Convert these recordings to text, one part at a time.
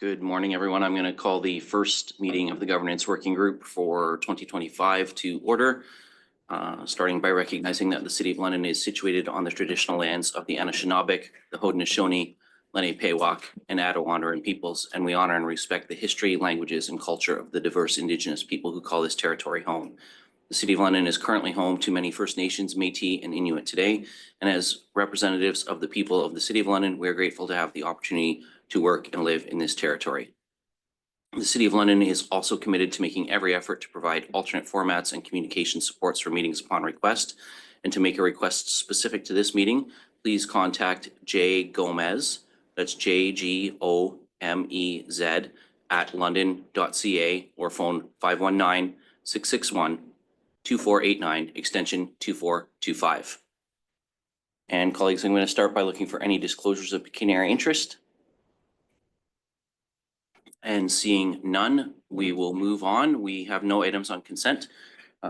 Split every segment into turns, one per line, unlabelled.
Good morning, everyone. I'm going to call the first meeting of the Governance Working Group for 2025 to order, starting by recognizing that the City of London is situated on the traditional lands of the Anishinaabe, the Haudenosaunee, Lenape-Pewak, and Attawandaron peoples, and we honor and respect the history, languages, and culture of the diverse Indigenous people who call this territory home. The City of London is currently home to many First Nations, Métis, and Inuit today, and as representatives of the people of the City of London, we are grateful to have the opportunity to work and live in this territory. The City of London is also committed to making every effort to provide alternate formats and communication supports for meetings upon request. And to make a request specific to this meeting, please contact J Gomez, that's JGOMEZ at london.ca, or phone 519-661-2489, extension 2425. And colleagues, I'm going to start by looking for any disclosures of pecuniary interest. And seeing none, we will move on. We have no items on consent.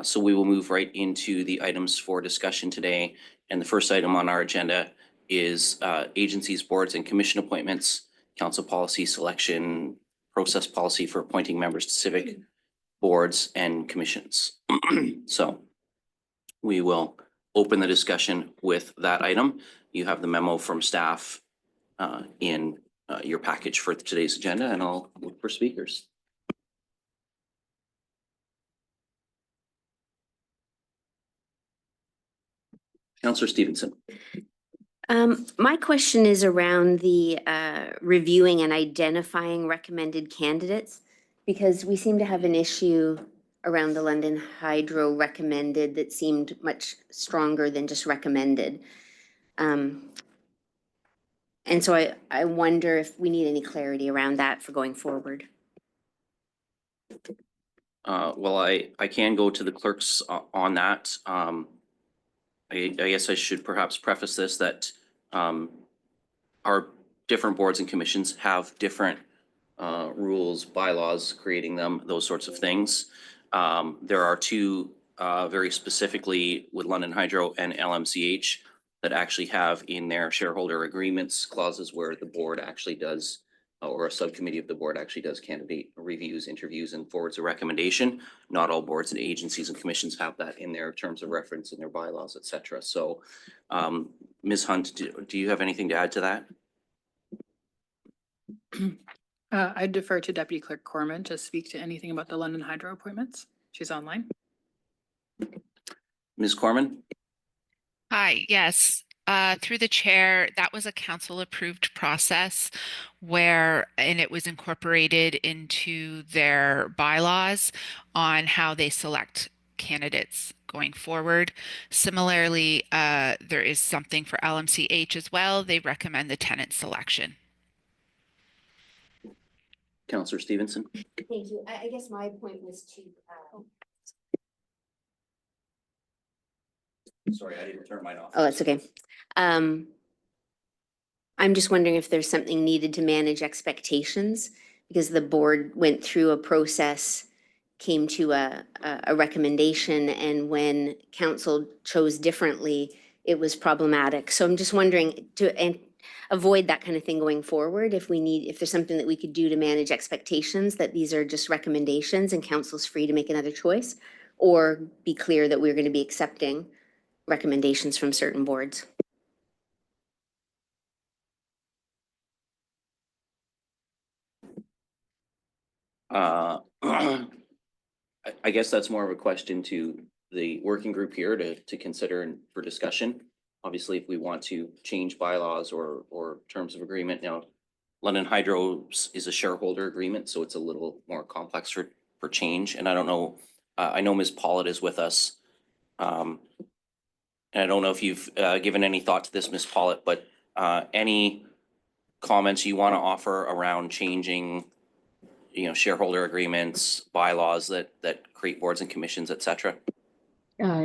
So we will move right into the items for discussion today. And the first item on our agenda is agencies, boards, and commission appointments, council policy selection, process policy for appointing members to civic boards and commissions. So we will open the discussion with that item. You have the memo from staff in your package for today's agenda, and I'll look for speakers. Councillor Stevenson.
My question is around the reviewing and identifying recommended candidates, because we seem to have an issue around the London Hydro recommended that seemed much stronger than just recommended. And so I wonder if we need any clarity around that for going forward.
Well, I can go to the clerks on that. I guess I should perhaps preface this that our different boards and commissions have different rules, bylaws, creating them, those sorts of things. There are two very specifically with London Hydro and LMCH that actually have in their shareholder agreements clauses where the board actually does, or a subcommittee of the board actually does candidate reviews, interviews, and forwards a recommendation. Not all boards and agencies and commissions have that in their terms of reference in their bylaws, et cetera. So Ms. Hunt, do you have anything to add to that?
I defer to Deputy Clerk Corman to speak to anything about the London Hydro appointments. She's online.
Ms. Corman?
Hi, yes. Through the chair, that was a council approved process and it was incorporated into their bylaws on how they select candidates going forward. Similarly, there is something for LMCH as well. They recommend the tenant selection.
Councillor Stevenson?
Thank you. I guess my point was to
Sorry, I didn't turn mine off.
oh, that's okay. I'm just wondering if there's something needed to manage expectations, because the board went through a process, came to a recommendation, and when council chose differently, it was problematic. So I'm just wondering to avoid that kind of thing going forward, if there's something that we could do to manage expectations, that these are just recommendations and council's free to make another choice, or be clear that we're going to be accepting recommendations from certain boards.
I guess that's more of a question to the working group here to consider and for discussion. Obviously, if we want to change bylaws or terms of agreement, now London Hydro is a shareholder agreement, so it's a little more complex for change. And I don't know, I know Ms. Pollitt is with us. And I don't know if you've given any thought to this, Ms. Pollitt, but any comments you want to offer around changing, shareholder agreements, bylaws that create boards and commissions, et cetera?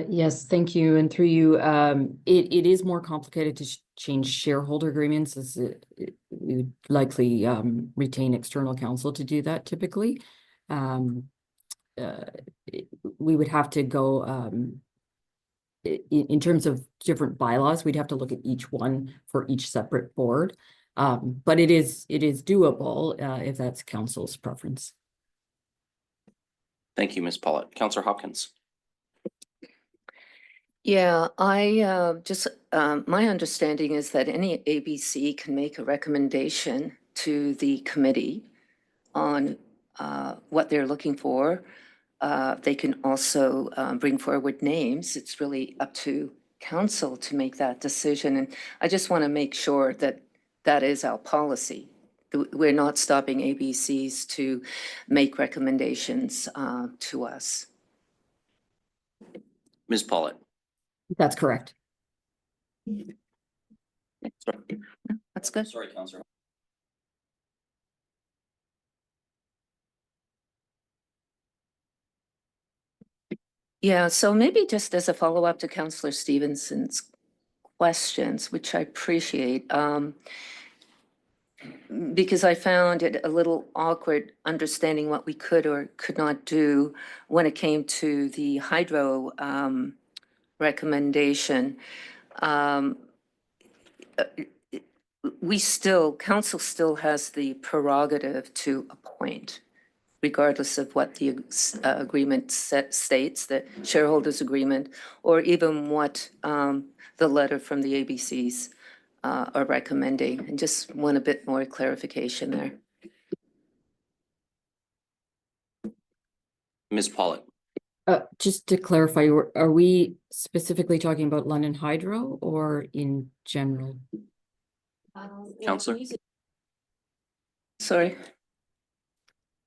Yes, thank you. And through you, it is more complicated to change shareholder agreements, as you'd likely retain external counsel to do that typically. We would have to go in terms of different bylaws, we'd have to look at each one for each separate board. But it is doable, if that's council's preference.
Thank you, Ms. Pollitt. Counselor Hopkins.
Yeah, I just, my understanding is that any ABC can make a recommendation to the committee on what they're looking for. They can also bring forward names. It's really up to council to make that decision. And I just want to make sure that that is our policy. We're not stopping ABCs to make recommendations to us.
Ms. Pollitt.
That's correct.
That's good.
Sorry, Counselor.
Yeah, so maybe just as a follow-up to Councillor Stevenson's questions, which I appreciate, because I found it a little awkward understanding what we could or could not do when it came to the hydro recommendation. Council still has the prerogative to appoint, regardless of what the agreement states, the shareholders agreement, or even what the letter from the ABCs are recommending. And just want a bit more clarification there.
Ms. Pollitt.
Just to clarify, are we specifically talking about London Hydro or in general?
Counselor?
Sorry.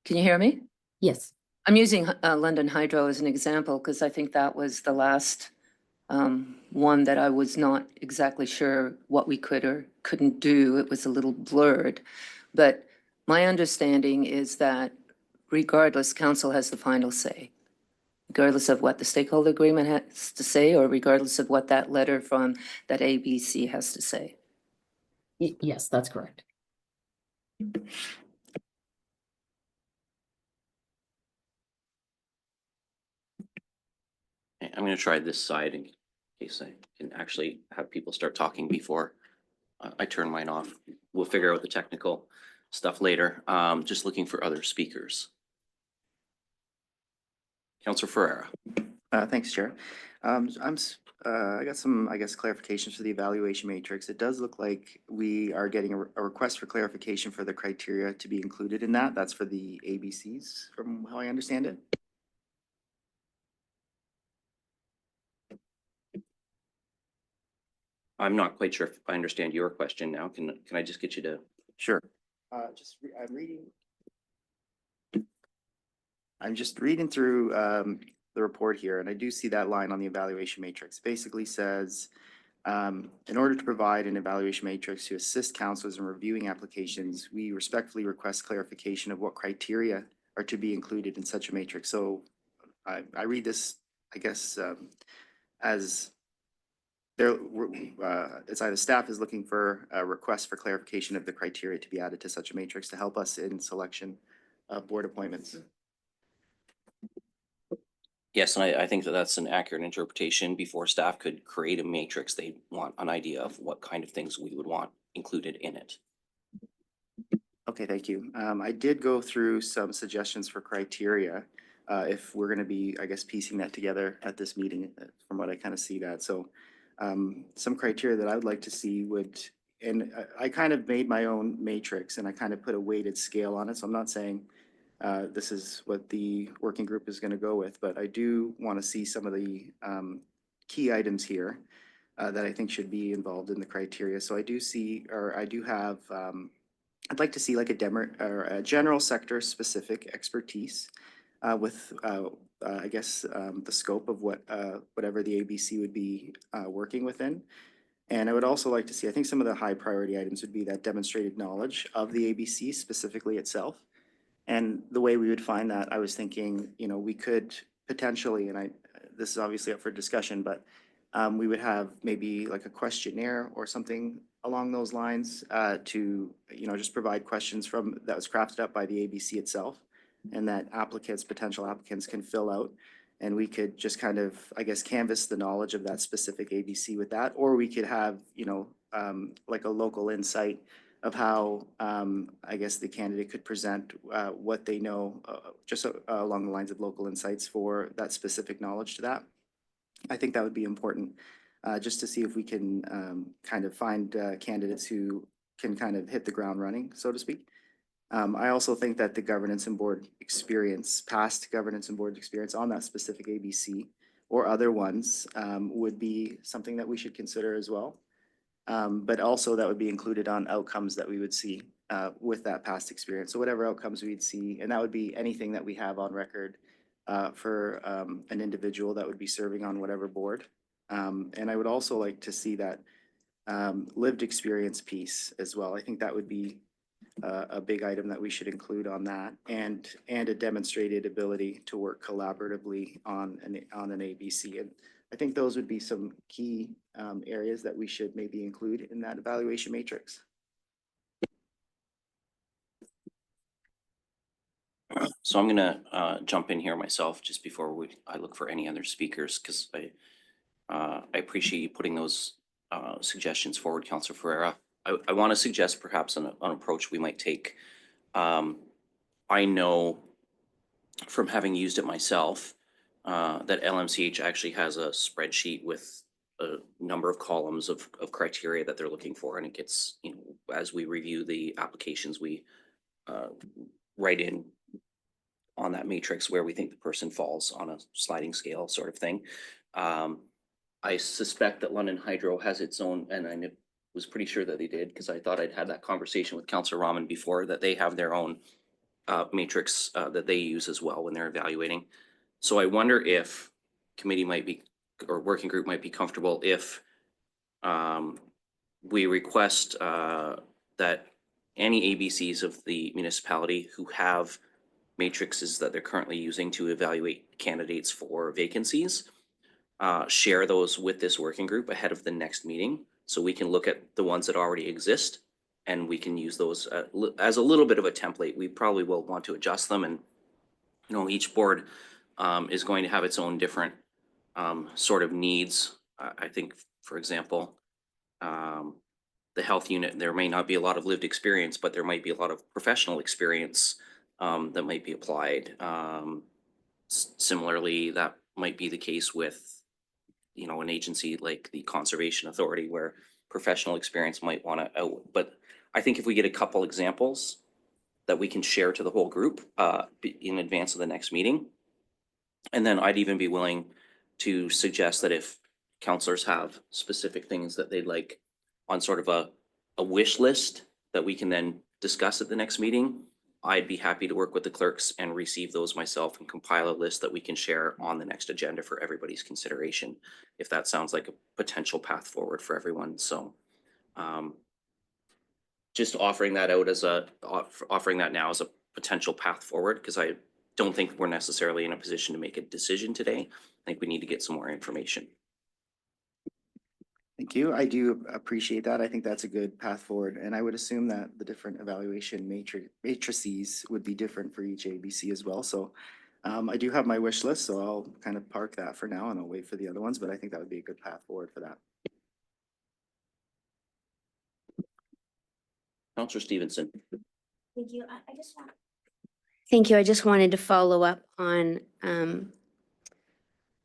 Can you hear me?
Yes.
I'm using London Hydro as an example because I think that was the last one that I was not exactly sure what we could or couldn't do. It was a little blurred. But my understanding is that regardless, council has the final say, regardless of what the stakeholder agreement has to say, or regardless of what that letter from that ABC has to say.
Yes, that's correct.
Okay, I'm going to try this side in case I can actually have people start talking before I turn mine off. We'll figure out the technical stuff later. Just looking for other speakers. Counselor Ferreira.
Thanks, Chair. I got some, I guess, clarifications for the evaluation matrix. It does look like we are getting a request for clarification for the criteria to be included in that. That's for the ABCs, from how I understand it.
I'm not quite sure if I understand your question now. Can I just get you to?
Sure. I'm just reading through the report here, and I do see that line on the evaluation matrix. Basically says, in order to provide an evaluation matrix to assist councilors in reviewing applications, we respectfully request clarification of what criteria are to be included in such a matrix. So I read this, I guess, as there, it's either staff is looking for a request for clarification of the criteria to be added to such a matrix to help us in selection of board appointments.
Yes, and I think that that's an accurate interpretation. Before staff could create a matrix, they want an idea of what kind of things we would want included in it.
Okay, thank you. I did go through some suggestions for criteria. If we're going to be, I guess, piecing that together at this meeting, from what I kind of see that. So some criteria that I would like to see would, and I kind of made my own matrix and I kind of put a weighted scale on it. So I'm not saying this is what the working group is going to go with, but I do want to see some of the key items here that I think should be involved in the criteria. So I do see, or I do have, I'd like to see like a general sector specific expertise with, I guess, the scope of what whatever the ABC would be working within. And I would also like to see, I think some of the high priority items would be that demonstrated knowledge of the ABC specifically itself. And the way we would find that, I was thinking, you know, we could potentially, and this is obviously up for discussion, but we would have maybe like a questionnaire or something along those lines to, you know, just provide questions from that was crafted up by the ABC itself, and that applicants, potential applicants, can fill out. And we could just kind of, I guess, canvass the knowledge of that specific ABC with that, or we could have, you know, like a local insight of how, I guess the candidate could present, what they know, just along the lines of local insights for that specific knowledge to that. I think that would be important, just to see if we can, kind of find, candidates who can kind of hit the ground running, so to speak. I also think that the governance and board experience, past governance and board experience on that specific ABC or other ones, would be something that we should consider as well. But also that would be included on outcomes that we would see, with that past experience. So whatever outcomes we'd see, and that would be anything that we have on record, for, an individual that would be serving on whatever board. And I would also like to see that, lived experience piece as well. I think that would be a big item that we should include on that, and a demonstrated ability to work collaboratively on an ABC. And I think those would be some key areas that we should maybe include in that evaluation matrix.
So I'm gonna jump in here myself just before I look for any other speakers, because I appreciate you putting those suggestions forward, Councillor Ferreira. I want to suggest perhaps an approach we might take. I know from having used it myself that LMCH actually has a spreadsheet with a number of columns of criteria that they're looking for, and it gets, you know, as we review the applications, we write in on that matrix where we think the person falls on a sliding scale sort of thing. I suspect that London Hydro has its own, and I was pretty sure that they did, because I thought I'd had that conversation with Councillor Rahman before, that they have their own matrix that they use as well when they're evaluating. So I wonder if committee might be, or working group might be comfortable if we request that any ABCs of the municipality who have matrices that they're currently using to evaluate candidates for vacancies, share those with this working group ahead of the next meeting, so we can look at the ones that already exist and we can use those as a little bit of a template. We probably will want to adjust them, and you know, each board is going to have its own different sort of needs. I think, for example, the health unit, there may not be a lot of lived experience, but there might be a lot of professional experience that might be applied. Similarly, that might be the case with, you know, an agency like the Conservation Authority, where professional experience might want to out. But I think if we get a couple examples that we can share to the whole group in advance of the next meeting, and then I'd even be willing to suggest that if counselors have specific things that they'd like on sort of a wish list that we can then discuss at the next meeting, I'd be happy to work with the clerks and receive those myself and compile a list that we can share on the next agenda for everybody's consideration, if that sounds like a potential path forward for everyone. So just offering that out as offering that now as a potential path forward, because I don't think we're necessarily in a position to make a decision today. I think we need to get some more information.
Thank you. I do appreciate that. I think that's a good path forward. And I would assume that the different evaluation matrices would be different for each ABC as well. So I do have my wish list, so I'll kind of park that for now and I'll wait for the other ones, but I think that would be a good path forward for that.
Councillor Stevenson.
Thank you. Thank you. I just wanted to follow up on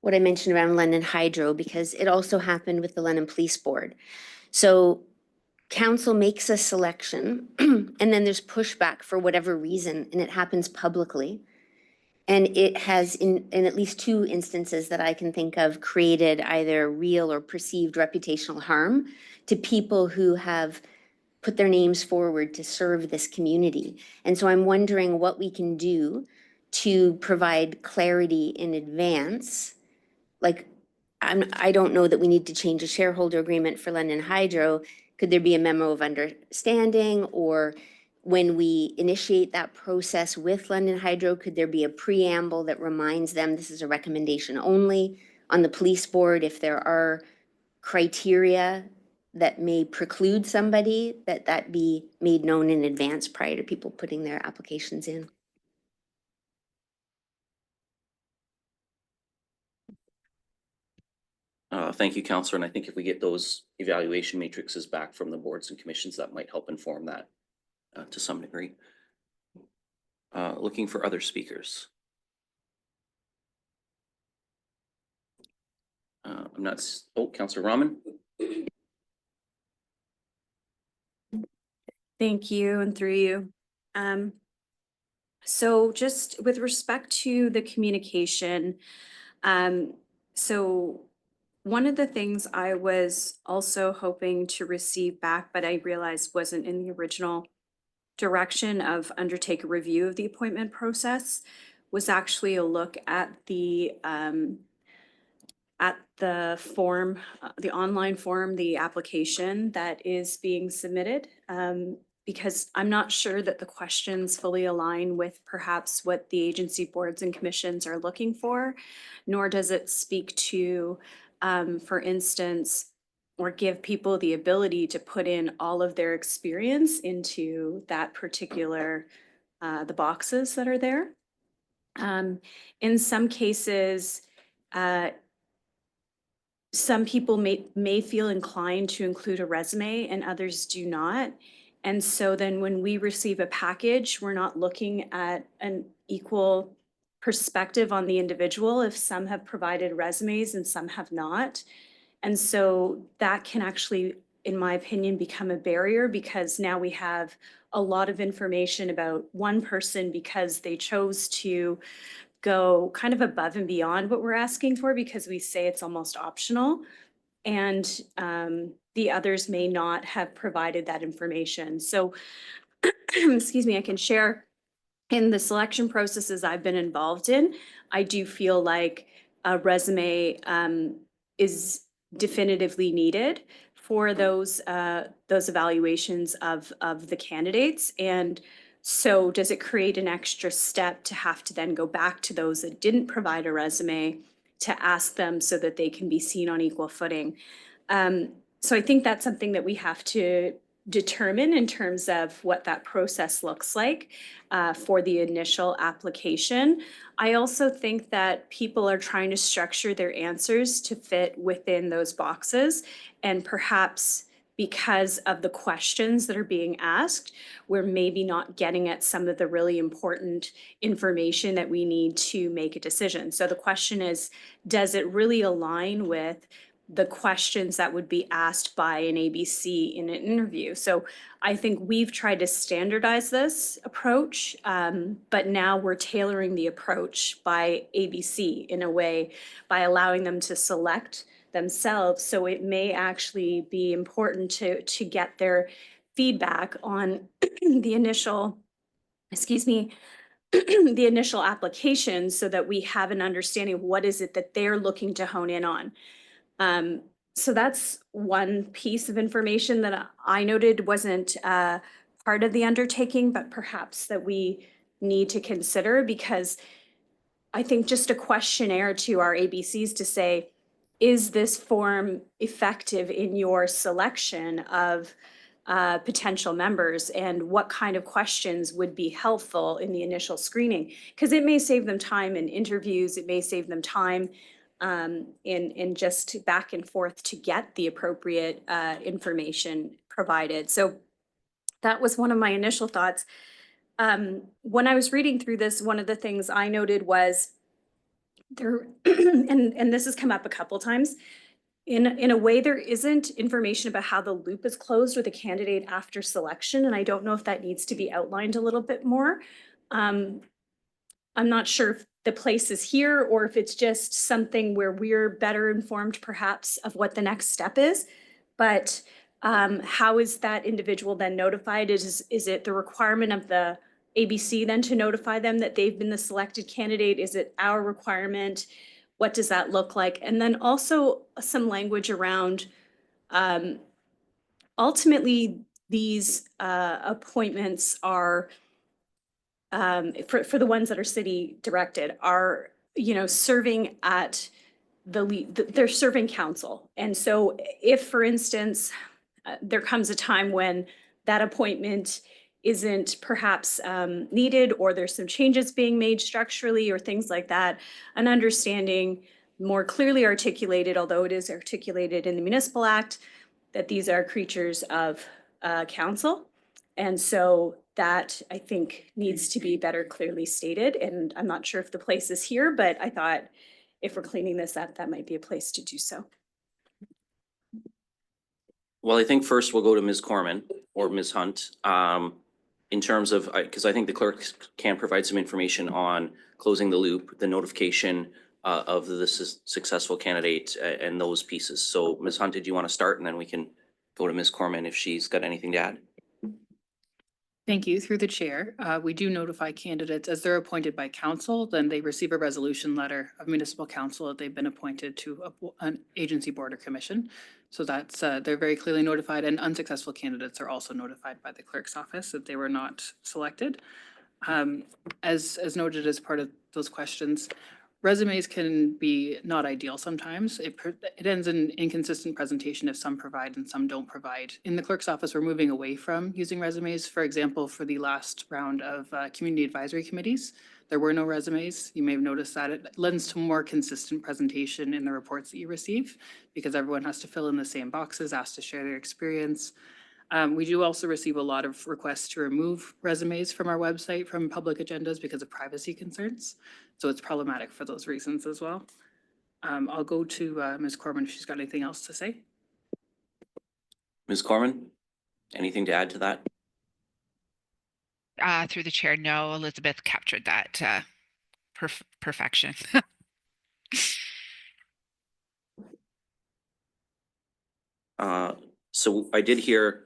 what I mentioned around London Hydro, because it also happened with the London Police Board. So council makes a selection and then there's pushback for whatever reason, and it happens publicly. And it has, in at least 2 instances that I can think of, created either real or perceived reputational harm to people who have put their names forward to serve this community. And so I'm wondering what we can do to provide clarity in advance. Like, I don't know that we need to change a shareholder agreement for London Hydro. Could there be a memo of understanding, or when we initiate that process with London Hydro, could there be a preamble that reminds them this is a recommendation only? On the police board, if there are criteria that may preclude somebody, that be made known in advance prior to people putting their applications in.
Thank you, Counselor, and I think if we get those evaluation matrices back from the boards and commissions, that might help inform that to some degree. Looking for other speakers. I'm not, Counselor Rahman?
Thank you, and through you. So just with respect to the communication, so one of the things I was also hoping to receive back, but I realized wasn't in the original direction of undertake a review of the appointment process, was actually a look at the form, the online form, the application that is being submitted. Because I'm not sure that the questions fully align with perhaps what the agency boards and commissions are looking for, nor does it speak to, for instance, or give people the ability to put in all of their experience into that particular, the boxes that are there. In some cases, some people may feel inclined to include a resume and others do not. And so then when we receive a package, we're not looking at an equal perspective on the individual if some have provided resumes and some have not. And so that can actually, in my opinion, become a barrier because now we have a lot of information about one person because they chose to go kind of above and beyond what we're asking for because we say it's almost optional. And the others may not have provided that information. So, excuse me, I can share in the selection processes I've been involved in, I do feel like a resume is definitively needed for those evaluations of the candidates. And so does it create an extra step to have to then go back to those that didn't provide a resume to ask them so that they can be seen on equal footing? So I think that's something that we have to determine in terms of what that process looks like for the initial application. I also think that people are trying to structure their answers to fit within those boxes, and perhaps because of the questions that are being asked, we're maybe not getting at some of the really important information that we need to make a decision. So the question is, does it really align with the questions that would be asked by an ABC in an interview? So I think we've tried to standardize this approach, but now we're tailoring the approach by ABC in a way by allowing them to select themselves. So it may actually be important to get their feedback on the initial, excuse me, the initial application so that we have an understanding of what is it that they're looking to hone in on. So that's one piece of information that I noted wasn't part of the undertaking, but perhaps that we need to consider, because I think just a questionnaire to our ABCs to say, is this form effective in your selection of potential members, and what kind of questions would be helpful in the initial screening? Because it may save them time in interviews, it may save them time in just back and forth to get the appropriate information provided. So that was one of my initial thoughts. When I was reading through this, one of the things I noted was there, and this has come up a couple times, in a way, there isn't information about how the loop is closed with a candidate after selection, and I don't know if that needs to be outlined a little bit more. I'm not sure if the place is here or if it's just something where we're better informed perhaps of what the next step is. But how is that individual then notified? Is it the requirement of the ABC then to notify them that they've been the selected candidate? Is it our requirement? What does that look like? And then also some language around ultimately these appointments are for the ones that are city directed are, serving at they're serving council. And so if, for instance, there comes a time when that appointment isn't perhaps needed, or there's some changes being made structurally or things like that, an understanding more clearly articulated, although it is articulated in the Municipal Act, that these are creatures of council. And so that, I think, needs to be better clearly stated. And I'm not sure if the place is here, but I thought if we're cleaning this up, that might be a place to do so.
Well, I think first we'll go to Ms. Corman or Ms. Hunt. In terms of, because I think the clerk can provide some information on closing the loop, the notification of the successful candidate and those pieces. So Ms. Hunt, did you want to start? And then we can go to Ms. Corman if she's got anything to add.
Thank you. Through the chair, we do notify candidates as they're appointed by council, then they receive a resolution letter of municipal council that they've been appointed to an agency, board, or commission. So that's, they're very clearly notified, and unsuccessful candidates are also notified by the clerk's office that they were not selected. As noted as part of those questions, resumes can be not ideal sometimes. It ends in inconsistent presentation if some provide and some don't provide. In the clerk's office, we're moving away from using resumes. For example, for the last round of community advisory committees, there were no resumes. You may have noticed that it lends to more consistent presentation in the reports that you receive because everyone has to fill in the same boxes, asked to share their experience. We do also receive a lot of requests to remove resumes from our website from public agendas because of privacy concerns. So it's problematic for those reasons as well. I'll go to Ms. Corman if she's got anything else to say.
Ms. Corman, anything to add to that?
Through the chair, no, Elizabeth captured that perfection.
So I did hear,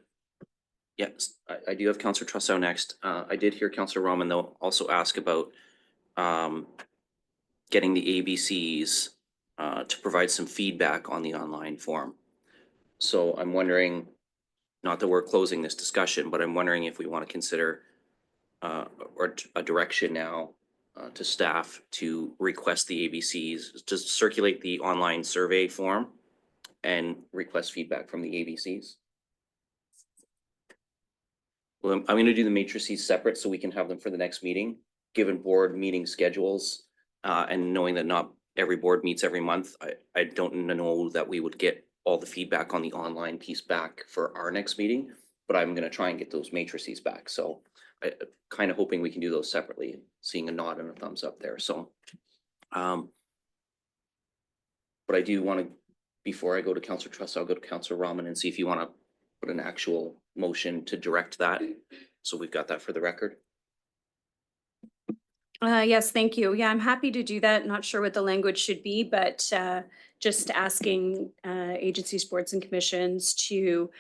yes, I do have Councillor Trussow next. I did hear Councillor Roman though also ask about getting the ABCs to provide some feedback on the online form. So I'm wondering, not that we're closing this discussion, but I'm wondering if we want to consider or a direction now to staff to request the ABCs, to circulate the online survey form and request feedback from the ABCs. Well, I'm going to do the matrices separate so we can have them for the next meeting, given board meeting schedules and knowing that not every board meets every month. I don't know that we would get all the feedback on the online piece back for our next meeting, but I'm going to try and get those matrices back. So I kind of hoping we can do those separately, seeing a nod and a thumbs up there. So, but I do want to, before I go to Councillor Truss, I'll go to Councillor Rahman and see if you want to put an actual motion to direct that. So we've got that for the record.
Yes, thank you. Yeah, I'm happy to do that. Not sure what the language should be, but just asking agencies, boards and commissions to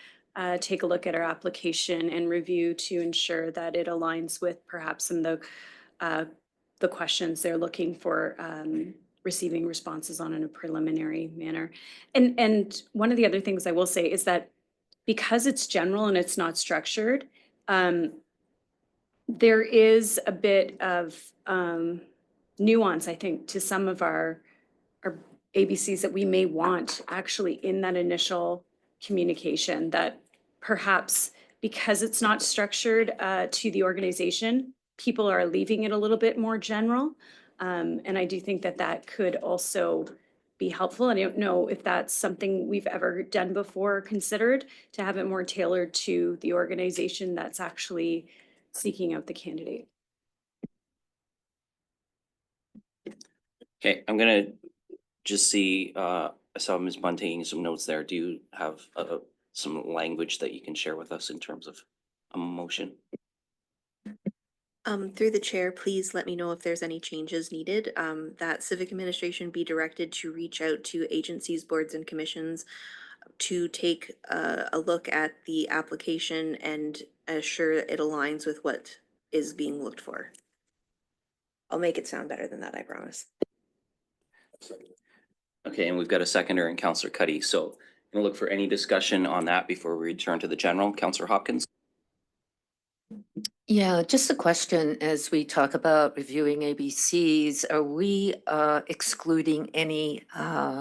take a look at our application and review to ensure that it aligns with perhaps some of the questions they're looking for receiving responses on in a preliminary manner. And one of the other things I will say is that because it's general and it's not structured, there is a bit of nuance, I think, to some of our ABCs that we may want actually in that initial communication, that perhaps because it's not structured to the organization, people are leaving it a little bit more general. And I do think that that could also be helpful. And I don't know if that's something we've ever done before or considered, to have it more tailored to the organization that's actually seeking out the candidate.
Okay, I'm gonna just see, I saw Ms. Bunn taking some notes there. Do you have some language that you can share with us in terms of a motion?
Through the chair, please let me know if there's any changes needed. That civic administration be directed to reach out to agencies, boards and commissions to take a look at the application and assure it aligns with what is being looked for. I'll make it sound better than that, I promise.
Okay, and we've got a seconder in Councillor Cuddy. So I'm gonna look for any discussion on that before we return to the general. Councillor Hopkins.
Yeah, just a question as we talk about reviewing ABCs, are we excluding any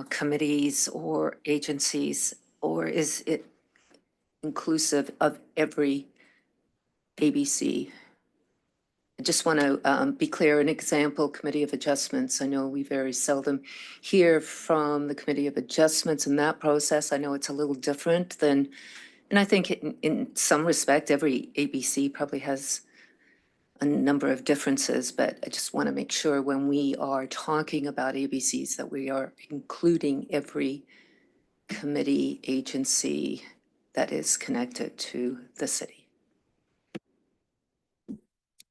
committees or agencies, or is it inclusive of every ABC? I just want to be clear, an example, Committee of Adjustments. I know we very seldom hear from the Committee of Adjustments in that process. I know it's a little different than, and I think in some respect, every ABC probably has a number of differences, but I just want to make sure when we are talking about ABCs that we are including every committee, agency that is connected to the city.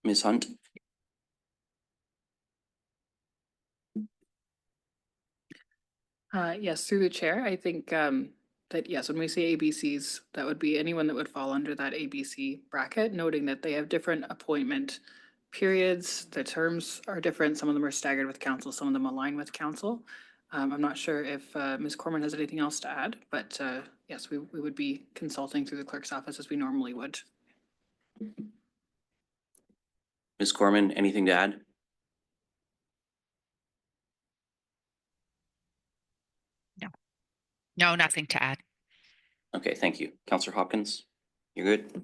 Ms. Hunt?
Yes, through the chair, I think that yes, when we say ABCs, that would be anyone that would fall under that ABC bracket, noting that they have different appointment periods. The terms are different. Some of them are staggered with council, some of them align with council. I'm not sure if Ms. Corman has anything else to add, but yes, we would be consulting through the clerk's office as we normally would.
Ms. Corman, anything to add?
No, nothing to add.
Okay, thank you. Counselor Hopkins, you're good?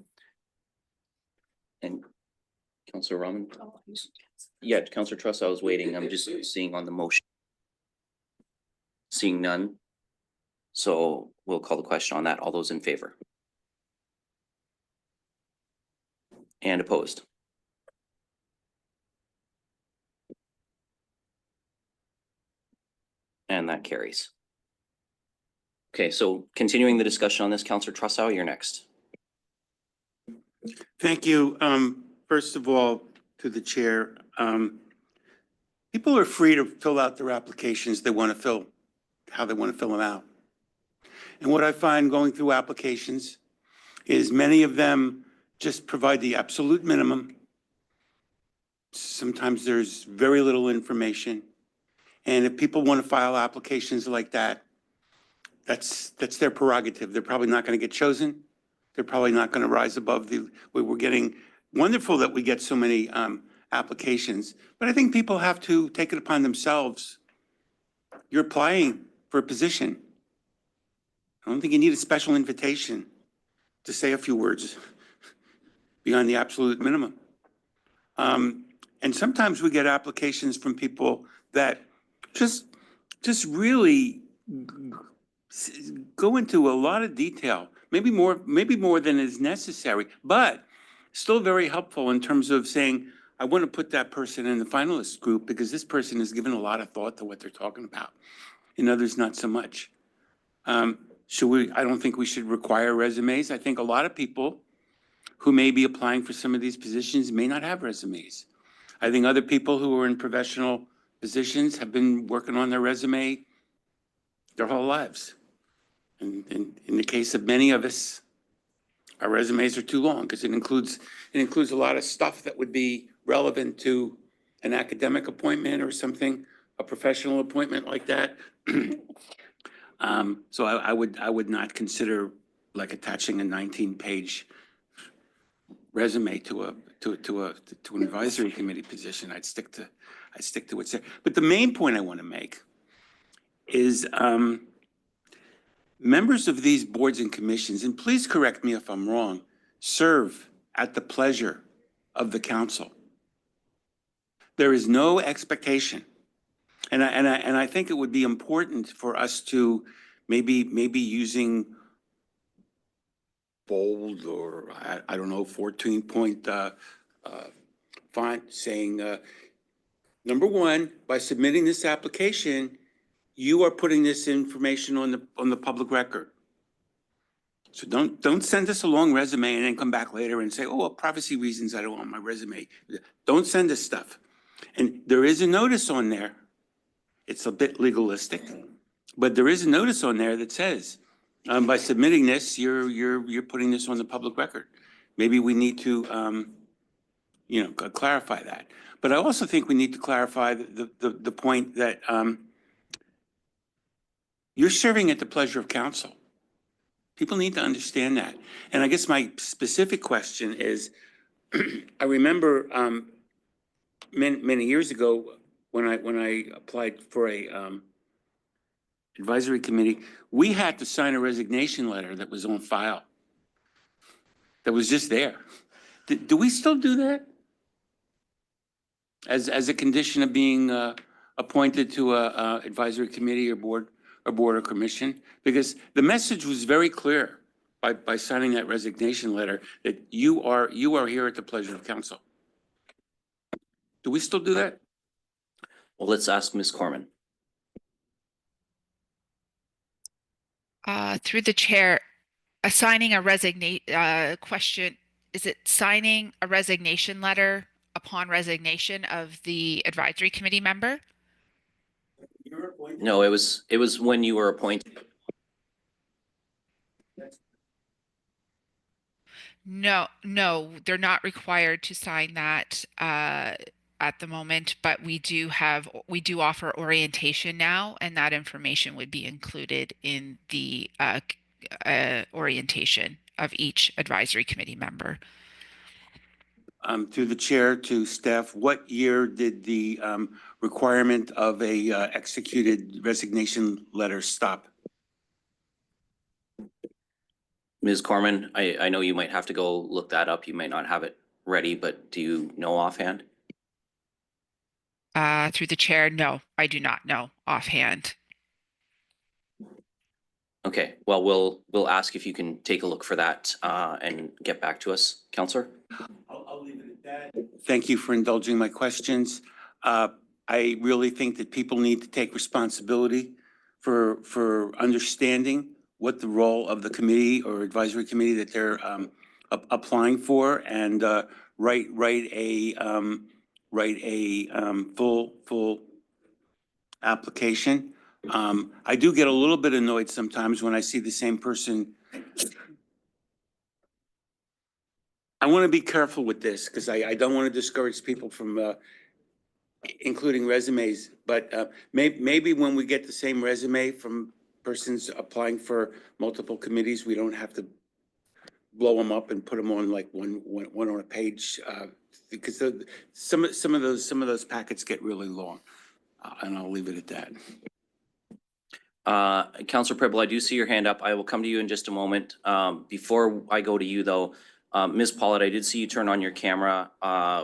And Counselor Rahman? Yeah, Counselor Truss, I was waiting. I'm just seeing on the motion. Seeing none. So we'll call the question on that. All those in favor? And opposed? And that carries. Okay, so continuing the discussion on this, Counselor Trussow, you're next.
Thank you. First of all, to the chair, people are free to fill out their applications they want to fill, how they want to fill them out. And what I find going through applications is many of them just provide the absolute minimum. Sometimes there's very little information. And if people want to file applications like that, that's their prerogative. They're probably not going to get chosen. They're probably not going to rise above we're getting, wonderful that we get so many applications, but I think people have to take it upon themselves. You're applying for a position. I don't think you need a special invitation to say a few words beyond the absolute minimum. And sometimes we get applications from people that just really go into a lot of detail, maybe more than is necessary, but still very helpful in terms of saying, I want to put that person in the finalist group because this person has given a lot of thought to what they're talking about, and others not so much. I don't think we should require resumes. I think a lot of people who may be applying for some of these positions may not have resumes. I think other people who are in professional positions have been working on their resume their whole lives. And in the case of many of us, our resumes are too long because it includes a lot of stuff that would be relevant to an academic appointment or something, a professional appointment like that. So I would not consider like attaching a 19-page resume to an advisory committee position. I'd stick to what's there. But the main point I want to make is members of these boards and commissions, and please correct me if I'm wrong, serve at the pleasure of the council. There is no expectation. And I think it would be important for us to maybe using bold or I don't know, 14-point font saying, number one, by submitting this application, you are putting this information on the public record. So don't send us a long resume and then come back later and say, oh, well, privacy reasons, I don't want my resume. Don't send us stuff. And there is a notice on there. It's a bit legalistic, but there is a notice on there that says, by submitting this, you're putting this on the public record. Maybe we need to, clarify that. But I also think we need to clarify the point that you're serving at the pleasure of council. People need to understand that. And I guess my specific question is, I remember many years ago when I applied for a advisory committee, we had to sign a resignation letter that was on file, that was just there. Do we still do that? as a condition of being appointed to a advisory committee or board or commission? Because the message was very clear by signing that resignation letter that you are here at the pleasure of council. Do we still do that?
Well, let's ask Ms. Corman.
Through the chair, assigning a question, is it signing a resignation letter upon resignation of the advisory committee member?
No, it was when you were appointed.
No, they're not required to sign that at the moment, but we do offer orientation now, and that information would be included in the orientation of each advisory committee member.
Through the chair to staff, what year did the requirement of a executed resignation letter stop?
Ms. Corman, I know you might have to go look that up. You might not have it ready, but do you know offhand?
Through the chair, no, I do not know offhand.
Okay, well, we'll ask if you can take a look for that and get back to us, Counselor.
I'll leave it at that. Thank you for indulging my questions. I really think that people need to take responsibility for understanding what the role of the committee or advisory committee that they're applying for, and write a full application. I do get a little bit annoyed sometimes when I see the same person. I want to be careful with this because I don't want to discourage people from including resumes, but maybe when we get the same resume from persons applying for multiple committees, we don't have to blow them up and put them on like one on a page, because some of those packets get really long, and I'll leave it at that.
Counselor Prebble, I do see your hand up. I will come to you in just a moment. Before I go to you though, Ms. Pollitt, I did see you turn on your camera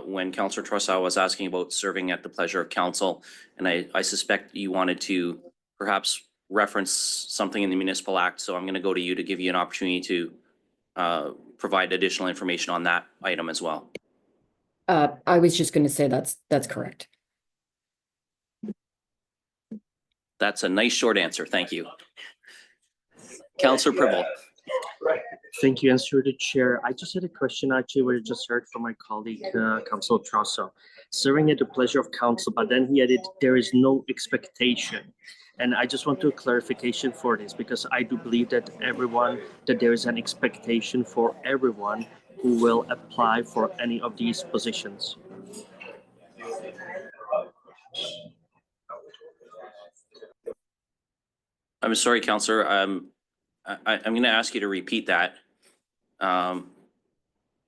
when Counselor Trossel was asking about serving at the pleasure of council. And I suspect you wanted to perhaps reference something in the Municipal Act. So I'm going to go to you to give you an opportunity to provide additional information on that item as well.
I was just going to say that's correct.
That's a nice short answer. Thank you. Counselor Prebble.
Thank you, and through the chair, I just had a question actually we just heard from my colleague, Councilor Trossel. Serving at the pleasure of council, but then he added there is no expectation. And I just want a clarification for this, because I do believe that there is an expectation for everyone who will apply for any of these positions.
I'm sorry, Counselor. I'm going to ask you to repeat that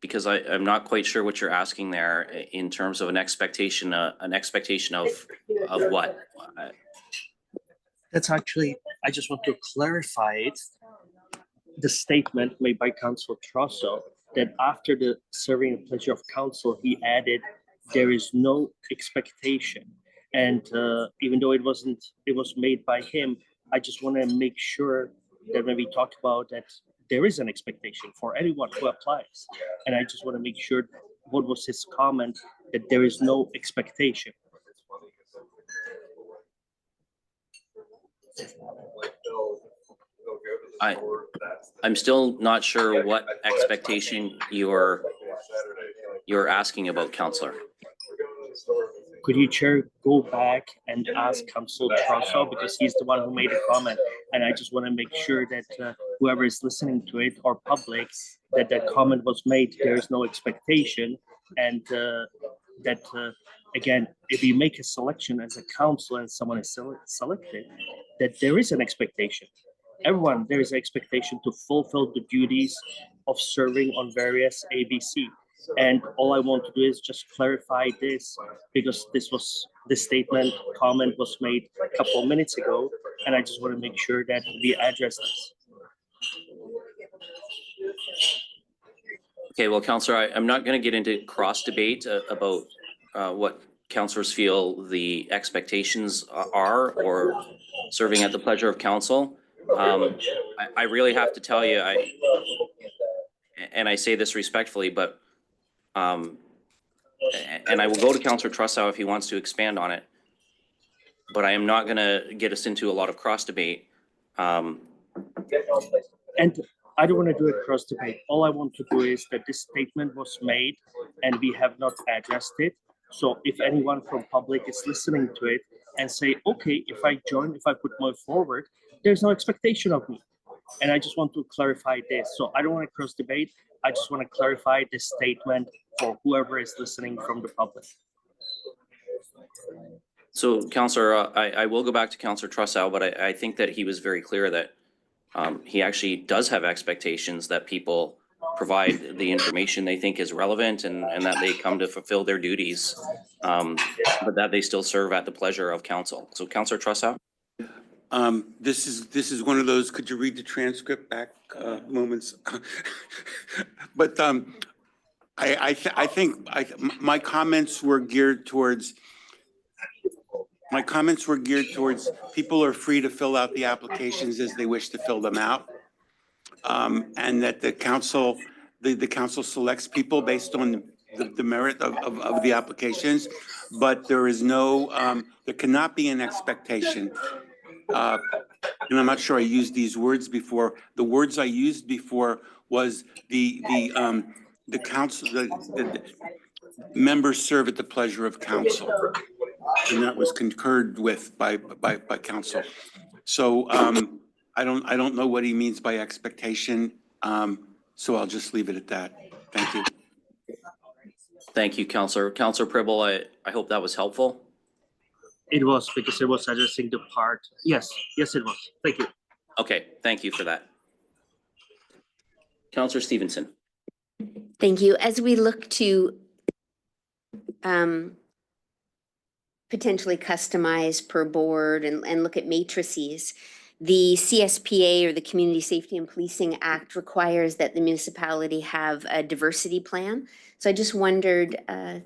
because I'm not quite sure what you're asking there in terms of an expectation of what?
That's actually, I just want to clarify it. The statement made by Councilor Trossel that after the serving the pleasure of council, he added there is no expectation. And even though it was made by him, I just want to make sure that when we talk about that, there is an expectation for anyone who applies. And I just want to make sure what was his comment, that there is no expectation.
I'm still not sure what expectation you're asking about, Counselor.
Could you, Chair, go back and ask Councilor Trossel, because he's the one who made a comment, and I just want to make sure that whoever is listening to it or public, that comment was made, there is no expectation, and that again, if you make a selection as a council and someone is selected, that there is an expectation. Everyone, there is an expectation to fulfill the duties of serving on various ABC. And all I want to do is just clarify this, because this comment was made a couple of minutes ago, and I just want to make sure that we address this.
Okay, well, Counselor, I'm not going to get into cross debate about what councillors feel the expectations are, or serving at the pleasure of council. I really have to tell you, and I say this respectfully, but, and I will go to Councillor Trussow if he wants to expand on it, but I am not gonna get us into a lot of cross debate.
And I don't want to do a cross debate. All I want to do is that this statement was made and we have not addressed it. So if anyone from public is listening to it and say, okay, if I join, if I put more forward, there's no expectation of me. And I just want to clarify this. So I don't want to cross debate. I just want to clarify this statement for whoever is listening from the public.
So Councillor, I will go back to Councillor Trussow, but I think that he was very clear that he actually does have expectations that people provide the information they think is relevant and that they come to fulfill their duties, but that they still serve at the pleasure of council. So Councillor Trussow?
This is one of those, could you read the transcript back moments? But I think my comments were geared towards people are free to fill out the applications as they wish to fill them out. And that the council selects people based on the merit of the applications, but there is no, there cannot be an expectation. And I'm not sure I used these words before. The words I used before was the council, the members serve at the pleasure of council. And that was concurred with by council. So I don't know what he means by expectation. So I'll just leave it at that. Thank you.
Thank you, Councillor. Councillor Pribble, I hope that was helpful.
It was, because it was addressing the part. Yes, it was. Thank you.
Okay, thank you for that. Councillor Stevenson.
Thank you. As we look to potentially customize per board and look at matrices, the CSPA, or the Community Safety and Policing Act, requires that the municipality have a diversity plan. So I just wondered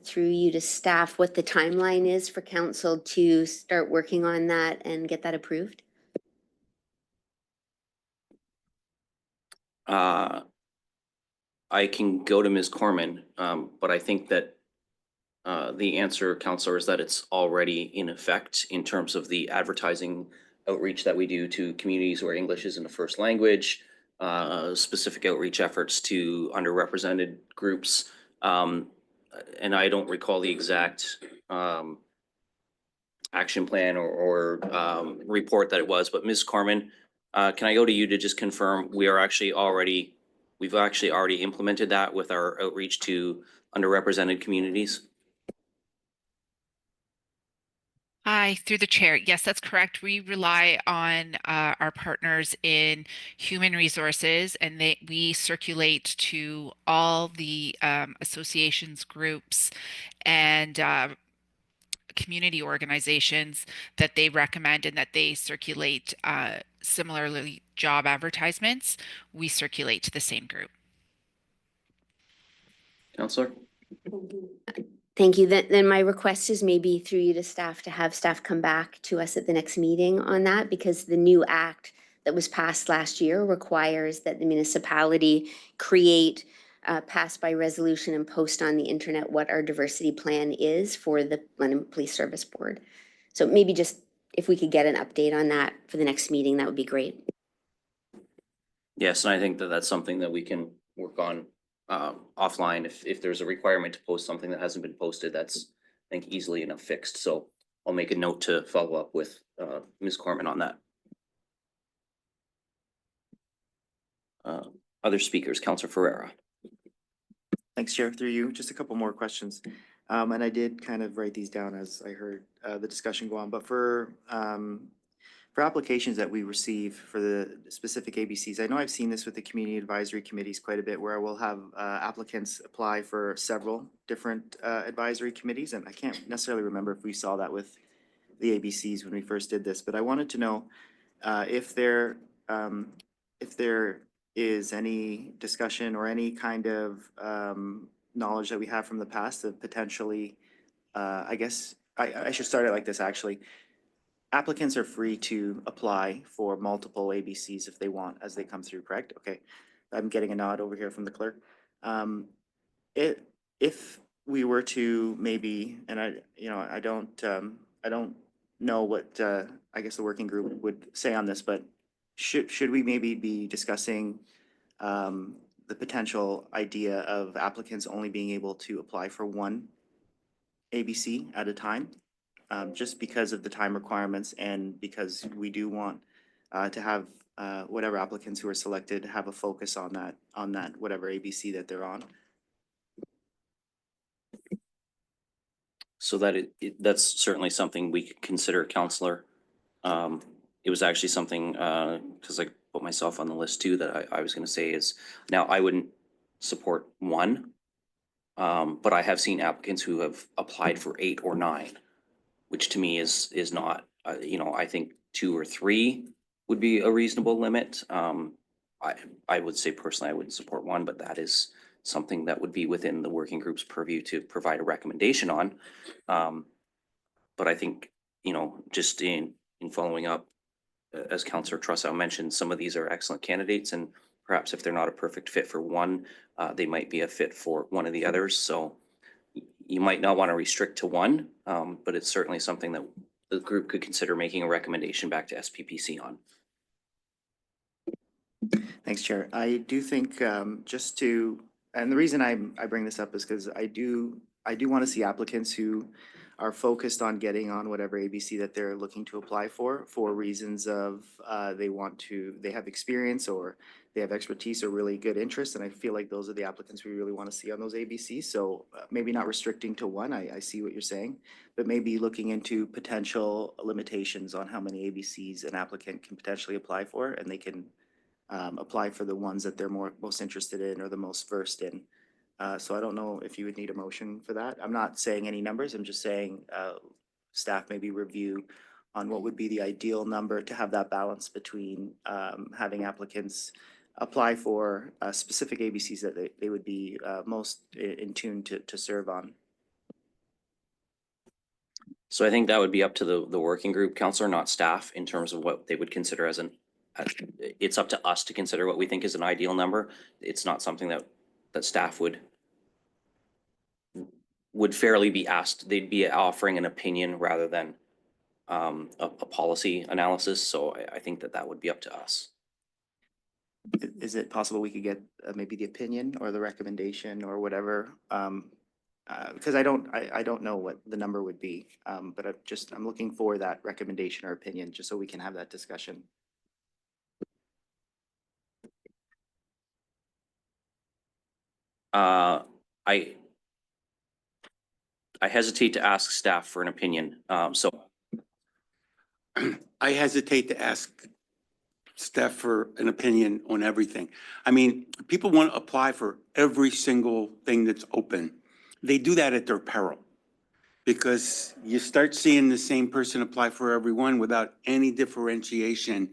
through you to staff what the timeline is for council to start working on that and get that approved.
I can go to Ms. Corman, but I think that the answer, Councillor, is that it's already in effect in terms of the advertising outreach that we do to communities where English isn't a first language, specific outreach efforts to underrepresented groups. And I don't recall the exact action plan or report that it was, but Ms. Corman, can I go to you to just confirm we've actually already implemented that with our outreach to underrepresented communities?
Hi, through the chair. Yes, that's correct. We rely on our partners in human resources, and we circulate to all the associations, groups, and community organizations that they recommend and that they circulate similarly job advertisements. We circulate to the same group.
Councillor?
Thank you. Then my request is maybe through you to staff to have staff come back to us at the next meeting on that, because the new act that was passed last year requires that the municipality create, pass by resolution and post on the internet what our diversity plan is for the London Police Service Board. So maybe just if we could get an update on that for the next meeting, that would be great.
Yes, and I think that that's something that we can work on offline. If there's a requirement to post something that hasn't been posted, that's, I think, easily enough fixed. So I'll make a note to follow up with Ms. Corman on that. Other speakers, Councillor Ferreira.
Thanks, Chair. Through you, just a couple more questions. And I did kind of write these down as I heard the discussion go on, but for applications that we receive for the specific ABCs, I know I've seen this with the community advisory committees quite a bit, where we'll have applicants apply for several different advisory committees, and I can't necessarily remember if we saw that with the ABCs when we first did this, but I wanted to know if there is any discussion or any kind of knowledge that we have from the past of potentially I guess I should start it like this, actually. Applicants are free to apply for multiple ABCs if they want as they come through, correct? Okay. I'm getting a nod over here from the clerk. If we were to maybe, and I don't know what, I guess the working group would say on this, but should we maybe be discussing the potential idea of applicants only being able to apply for one ABC at a time? Just because of the time requirements and because we do want to have whatever applicants who are selected have a focus on that whatever ABC that they're on.
So that that's certainly something we could consider, Counselor. It was actually something, because I put myself on the list too, that I was gonna say is, now I wouldn't support one. But I have seen applicants who have applied for 8 or 9, which to me is not, I think 2 or 3 would be a reasonable limit. I would say personally, I wouldn't support one, but that is something that would be within the working group's purview to provide a recommendation on. But I think, just in following up, as Councillor Trussow mentioned, some of these are excellent candidates, and perhaps if they're not a perfect fit for one, they might be a fit for one of the others. So you might not want to restrict to one, but it's certainly something that the group could consider making a recommendation back to SPPC on.
Thanks, Chair. I do think and the reason I bring this up is because I do want to see applicants who are focused on getting on whatever ABC that they're looking to apply for reasons of they have experience or they have expertise or really good interest. And I feel like those are the applicants we really want to see on those ABCs. So maybe not restricting to one, I see what you're saying, but maybe looking into potential limitations on how many ABCs an applicant can potentially apply for, and they can apply for the ones that they're most interested in or the most versed in. So I don't know if you would need a motion for that. I'm not saying any numbers. I'm just saying staff maybe review on what would be the ideal number to have that balance between having applicants apply for specific ABCs that they would be most in tune to serve on.
So I think that would be up to the working group, Counselor, not staff, in terms of what they would consider as it's up to us to consider what we think is an ideal number. It's not something that staff would fairly be asked. They'd be offering an opinion rather than a policy analysis. So I think that would be up to us.
Is it possible we could get maybe the opinion or the recommendation or whatever? Because I don't know what the number would be, but I'm looking for that recommendation or opinion just so we can have that discussion.
I hesitate to ask staff for an opinion. So
I hesitate to ask staff for an opinion on everything. I mean, people want to apply for every single thing that's open. They do that at their peril, because you start seeing the same person apply for everyone without any differentiation.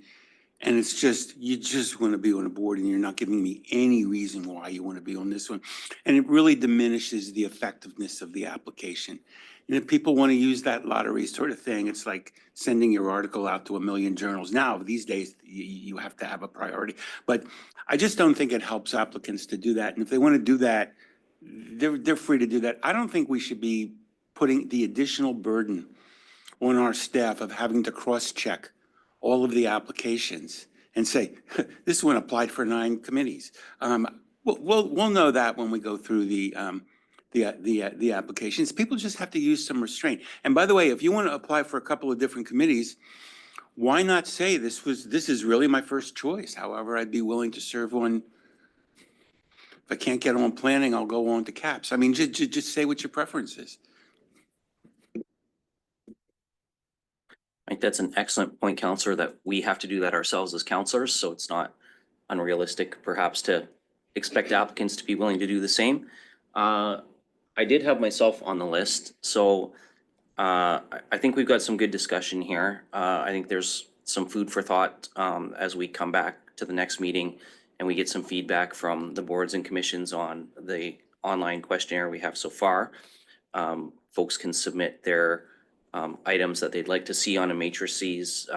And it's just, you just want to be on a board and you're not giving me any reason why you want to be on this one. And it really diminishes the effectiveness of the application. And if people want to use that lottery sort of thing, it's like sending your article out to 1 million journals. Now, these days, you have to have a priority. But I just don't think it helps applicants to do that. And if they want to do that, they're free to do that. I don't think we should be putting the additional burden on our staff of having to cross-check all of the applications and say, this one applied for 9 committees. We'll know that when we go through the applications. People just have to use some restraint. And by the way, if you want to apply for a couple of different committees, why not say this is really my first choice? However, I'd be willing to serve on. If I can't get on planning, I'll go on to CAPS. I mean, just say what your preference is.
I think that's an excellent point, Counselor, that we have to do that ourselves as counselors. So it's not unrealistic perhaps to expect applicants to be willing to do the same. I did have myself on the list. So I think we've got some good discussion here. I think there's some food for thought as we come back to the next meeting and we get some feedback from the boards and commissions on the online questionnaire we have so far. folks can submit their items that they'd like to see on a matrices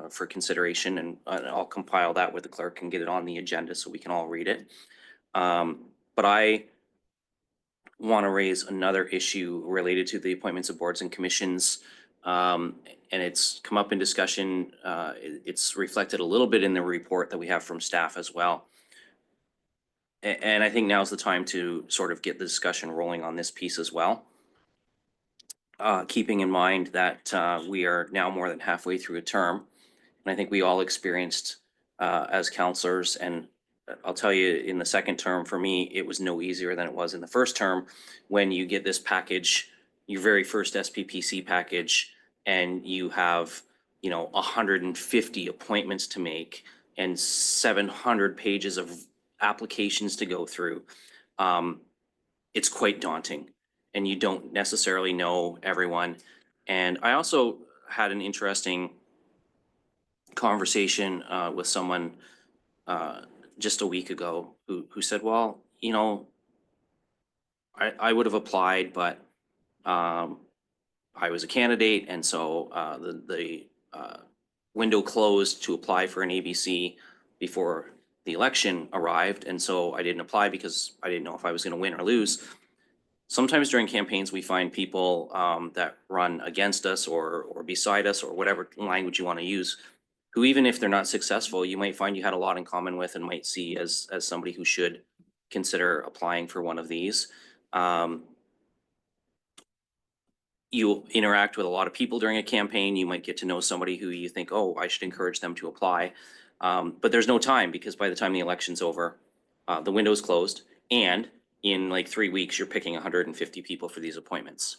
for consideration, and I'll compile that with the clerk and get it on the agenda so we can all read it. But I want to raise another issue related to the appointments of boards and commissions. And it's come up in discussion. It's reflected a little bit in the report that we have from staff as well. And I think now's the time to sort of get the discussion rolling on this piece as well. Keeping in mind that we are now more than halfway through a term. And I think we all experienced as counselors, and I'll tell you, in the second term, for me, it was no easier than it was in the first term when you get this package, your very first SPPC package, and you have, 150 appointments to make and 700 pages of applications to go through. It's quite daunting, and you don't necessarily know everyone. And I also had an interesting conversation with someone just a week ago who said, well, I would have applied, but I was a candidate, and so the window closed to apply for an ABC before the election arrived, and so I didn't apply because I didn't know if I was going to win or lose. Sometimes during campaigns, we find people that run against us or beside us, or whatever language you want to use, who, even if they're not successful, you might find you had a lot in common with and might see as somebody who should consider applying for one of these. You'll interact with a lot of people during a campaign. You might get to know somebody who you think, oh, I should encourage them to apply. But there's no time, because by the time the election's over, the window's closed, and in like 3 weeks, you're picking 150 people for these appointments.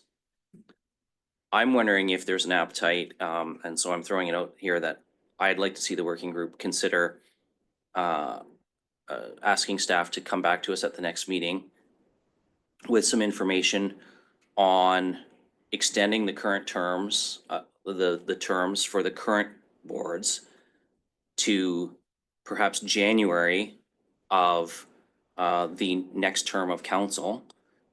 I'm wondering if there's an appetite, and so I'm throwing it out here, that I'd like to see the working group consider asking staff to come back to us at the next meeting with some information on extending the current terms, the terms for the current boards to perhaps January of the next term of council.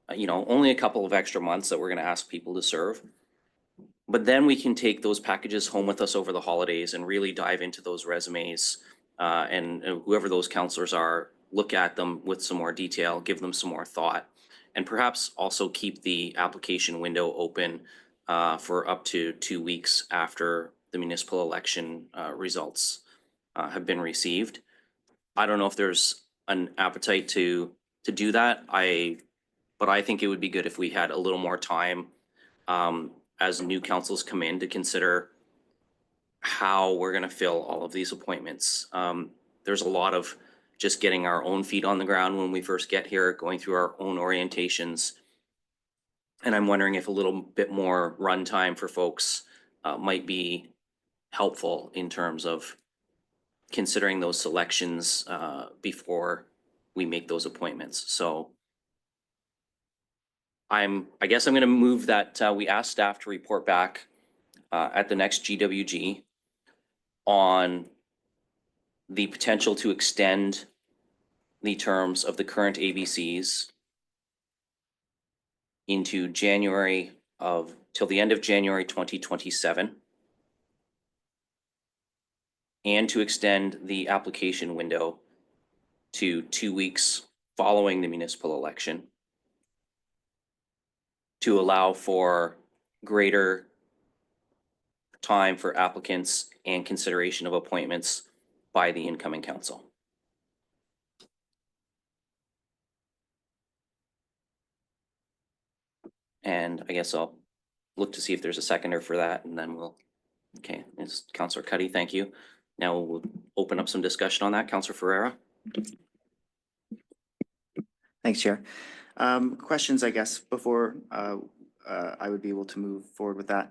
Only a couple of extra months that we're going to ask people to serve. But then we can take those packages home with us over the holidays and really dive into those resumes, and whoever those counselors are, look at them with some more detail, give them some more thought, and perhaps also keep the application window open for up to 2 weeks after the municipal election results have been received. I don't know if there's an appetite to do that. But I think it would be good if we had a little more time as new councils come in to consider how we're going to fill all of these appointments. There's a lot of just getting our own feet on the ground when we first get here, going through our own orientations. And I'm wondering if a little bit more run time for folks might be helpful in terms of considering those selections before we make those appointments. So I guess I'm going to move that we ask staff to report back at the next GWG on the potential to extend the terms of the current ABCs into till the end of January 2027, and to extend the application window to 2 weeks following the municipal election, to allow for greater time for applicants and consideration of appointments by the incoming council. And I guess I'll look to see if there's a seconder for that, and then okay, it's Councillor Cuddy, thank you. Now we'll open up some discussion on that. Councillor Ferreira.
Thanks, Chair. Questions, I guess, before I would be able to move forward with that.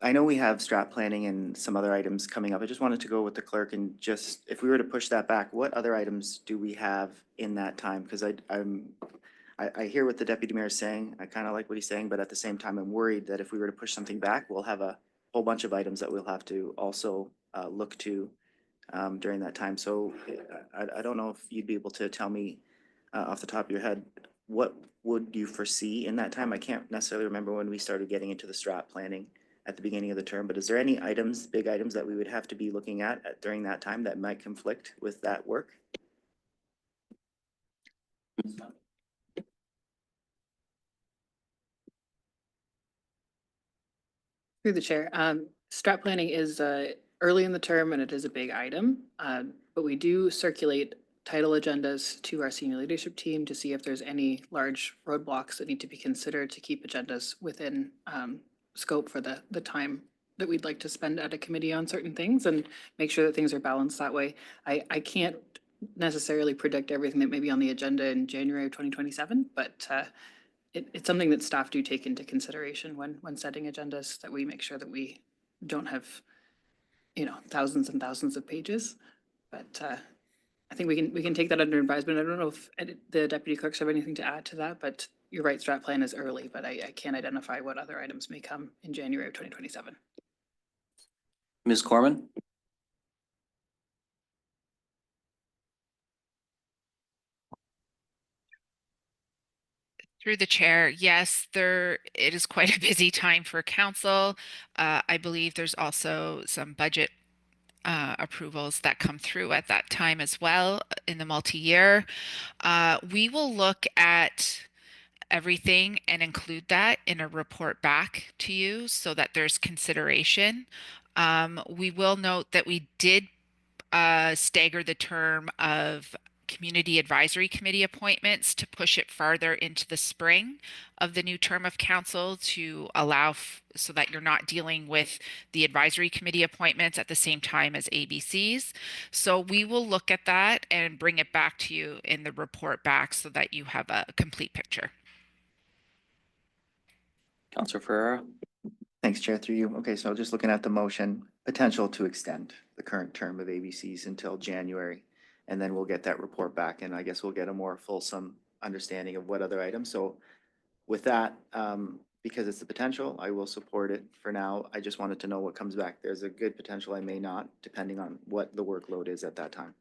I know we have strat planning and some other items coming up. I just wanted to go with the clerk and just, if we were to push that back, what other items do we have in that time? Because I hear what the deputy mayor is saying. I kind of like what he's saying, but at the same time, I'm worried that if we were to push something back, we'll have a whole bunch of items that we'll have to also look to during that time. So I don't know if you'd be able to tell me off the top of your head what would you foresee in that time? I can't necessarily remember when we started getting into the strat planning at the beginning of the term, but is there any items, big items that we would have to be looking at during that time that might conflict with that work?
Through the chair, strat planning is early in the term and it is a big item. But we do circulate title agendas to our senior leadership team to see if there's any large roadblocks that need to be considered to keep agendas within scope for the time that we'd like to spend at a committee on certain things and make sure that things are balanced that way. I can't necessarily predict everything that may be on the agenda in January of 2027, but it's something that staff do take into consideration when setting agendas, that we make sure that we don't have, thousands and thousands of pages. But I think we can take that under advisement. I don't know if the deputy clerks have anything to add to that, but you're right, strat plan is early, but I can't identify what other items may come in January of 2027.
Ms. Corman?
Through the chair, yes, it is quite a busy time for council. I believe there's also some budget approvals that come through at that time as well in the multi-year. We will look at everything and include that in a report back to you so that there's consideration. We will note that we did stagger the term of community advisory committee appointments to push it farther into the spring of the new term of council to allow so that you're not dealing with the advisory committee appointments at the same time as ABCs. So we will look at that and bring it back to you in the report back so that you have a complete picture.
Councillor Ferreira?
Thanks, Chair, through you. Okay, so just looking at the motion, potential to extend the current term of ABCs until January. And then we'll get that report back and I guess we'll get a more fulsome understanding of what other items. So with that, because it's the potential, I will support it for now. I just wanted to know what comes back. There's a good potential I may not, depending on what the workload is at that time.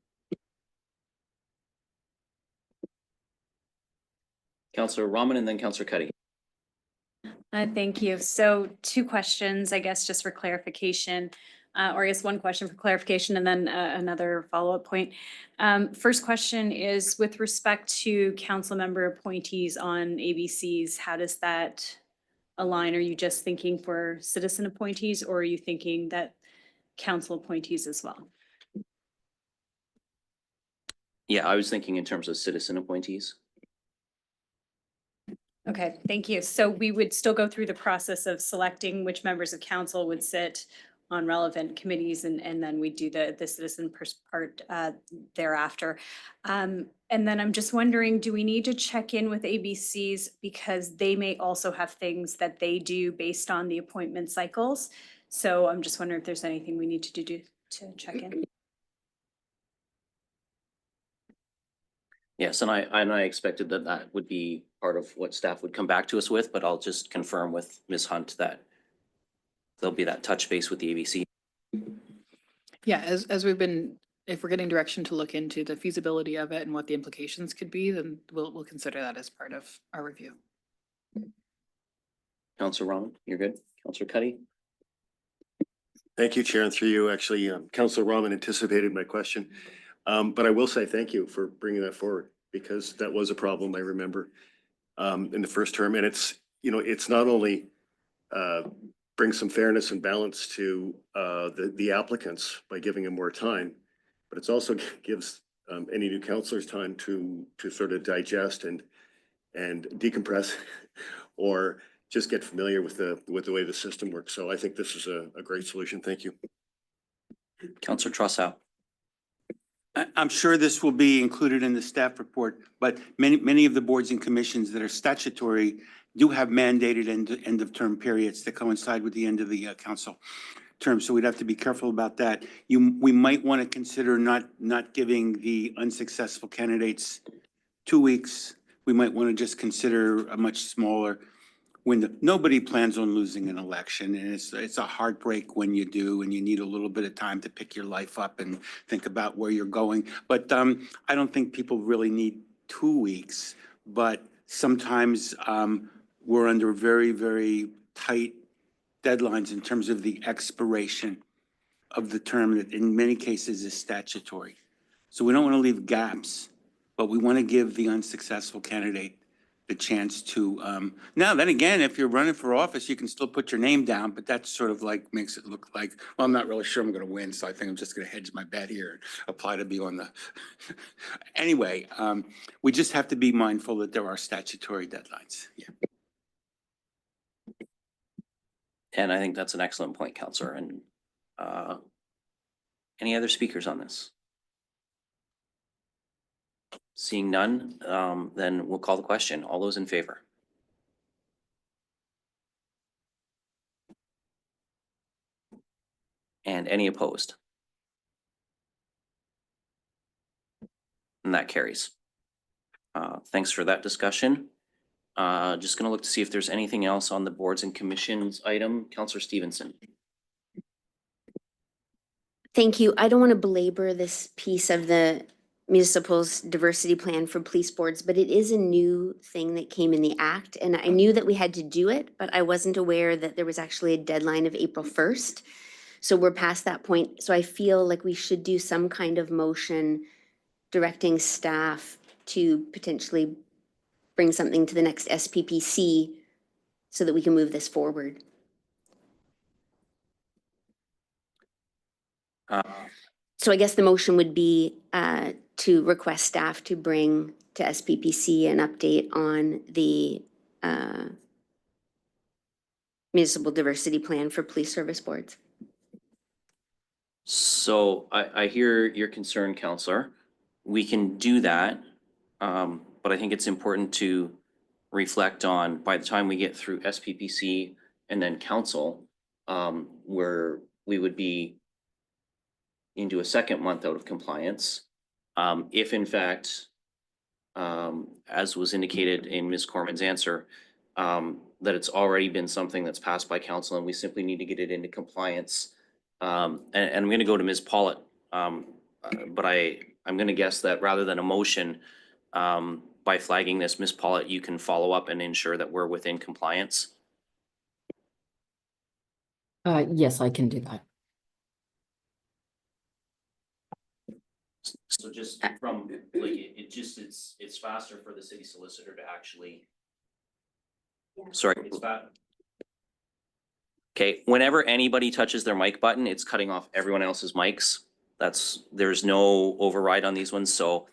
Councillor Rahman and then Councillor Cuddy.
Thank you. So 2 questions, I guess, just for clarification, or I guess 1 question for clarification and then another follow-up point. First question is with respect to council member appointees on ABCs, how does that align? Are you just thinking for citizen appointees or are you thinking that council appointees as well?
Yeah, I was thinking in terms of citizen appointees.
Okay, thank you. So we would still go through the process of selecting which members of council would sit on relevant committees and then we do the citizen part thereafter. And then I'm just wondering, do we need to check in with ABCs because they may also have things that they do based on the appointment cycles? So I'm just wondering if there's anything we need to do to check in.
Yes, and I expected that would be part of what staff would come back to us with, but I'll just confirm with Ms. Hunt that there'll be that touch base with the ABC.
Yeah, as we've been, if we're getting direction to look into the feasibility of it and what the implications could be, then we'll consider that as part of our review.
Councillor Rahman, you're good. Councillor Cuddy?
Thank you, Chair, and through you, actually, Councillor Rahman anticipated my question. But I will say thank you for bringing that forward because that was a problem I remember in the first term. And it's, it's not only bring some fairness and balance to the applicants by giving them more time, but it's also gives any new councillors time to sort of digest and decompress or just get familiar with the way the system works. So I think this is a great solution. Thank you.
Councillor Trossow?
I'm sure this will be included in the staff report, but many of the boards and commissions that are statutory do have mandated end of term periods that coincide with the end of the council term. So we'd have to be careful about that. We might want to consider not giving the unsuccessful candidates 2 weeks. We might want to just consider a much smaller window. Nobody plans on losing an election, and it's a heartbreak when you do, and you need a little bit of time to pick your life up and think about where you're going. But I don't think people really need 2 weeks, but sometimes we're under very, very tight deadlines in terms of the expiration of the term that in many cases is statutory. So we don't want to leave gaps, but we want to give the unsuccessful candidate the chance to, now then again, if you're running for office, you can still put your name down, but that sort of like makes it look like, well, I'm not really sure I'm going to win, so I think I'm just going to hedge my bet here and apply to be on the. Anyway, we just have to be mindful that there are statutory deadlines. Yeah.
And I think that's an excellent point, Counselor. And any other speakers on this? Seeing none, then we'll call the question. All those in favor? And any opposed? And that carries. Thanks for that discussion. Just gonna look to see if there's anything else on the boards and commissions item. Counselor Stevenson.
Thank you. I don't want to belabor this piece of the municipal's diversity plan for police boards, but it is a new thing that came in the act. And I knew that we had to do it, but I wasn't aware that there was actually a deadline of April 1st. So we're past that point. So I feel like we should do some kind of motion directing staff to potentially bring something to the next SPPC so that we can move this forward. So I guess the motion would be to request staff to bring to SPPC an update on the municipal diversity plan for police service boards.
So I hear your concern, Counselor. We can do that. But I think it's important to reflect on, by the time we get through SPPC and then council, where we would be into a second month out of compliance. If in fact, as was indicated in Ms. Corman's answer, that it's already been something that's passed by council and we simply need to get it into compliance. And I'm going to go to Ms. Pollitt, but I'm going to guess that rather than a motion, by flagging this, Ms. Pollitt, you can follow up and ensure that we're within compliance.
Yes, I can do that.
So just from, like, it's faster for the city solicitor to actually. Sorry. Okay, whenever anybody touches their mic button, it's cutting off everyone else's mics. There's no override on these ones, so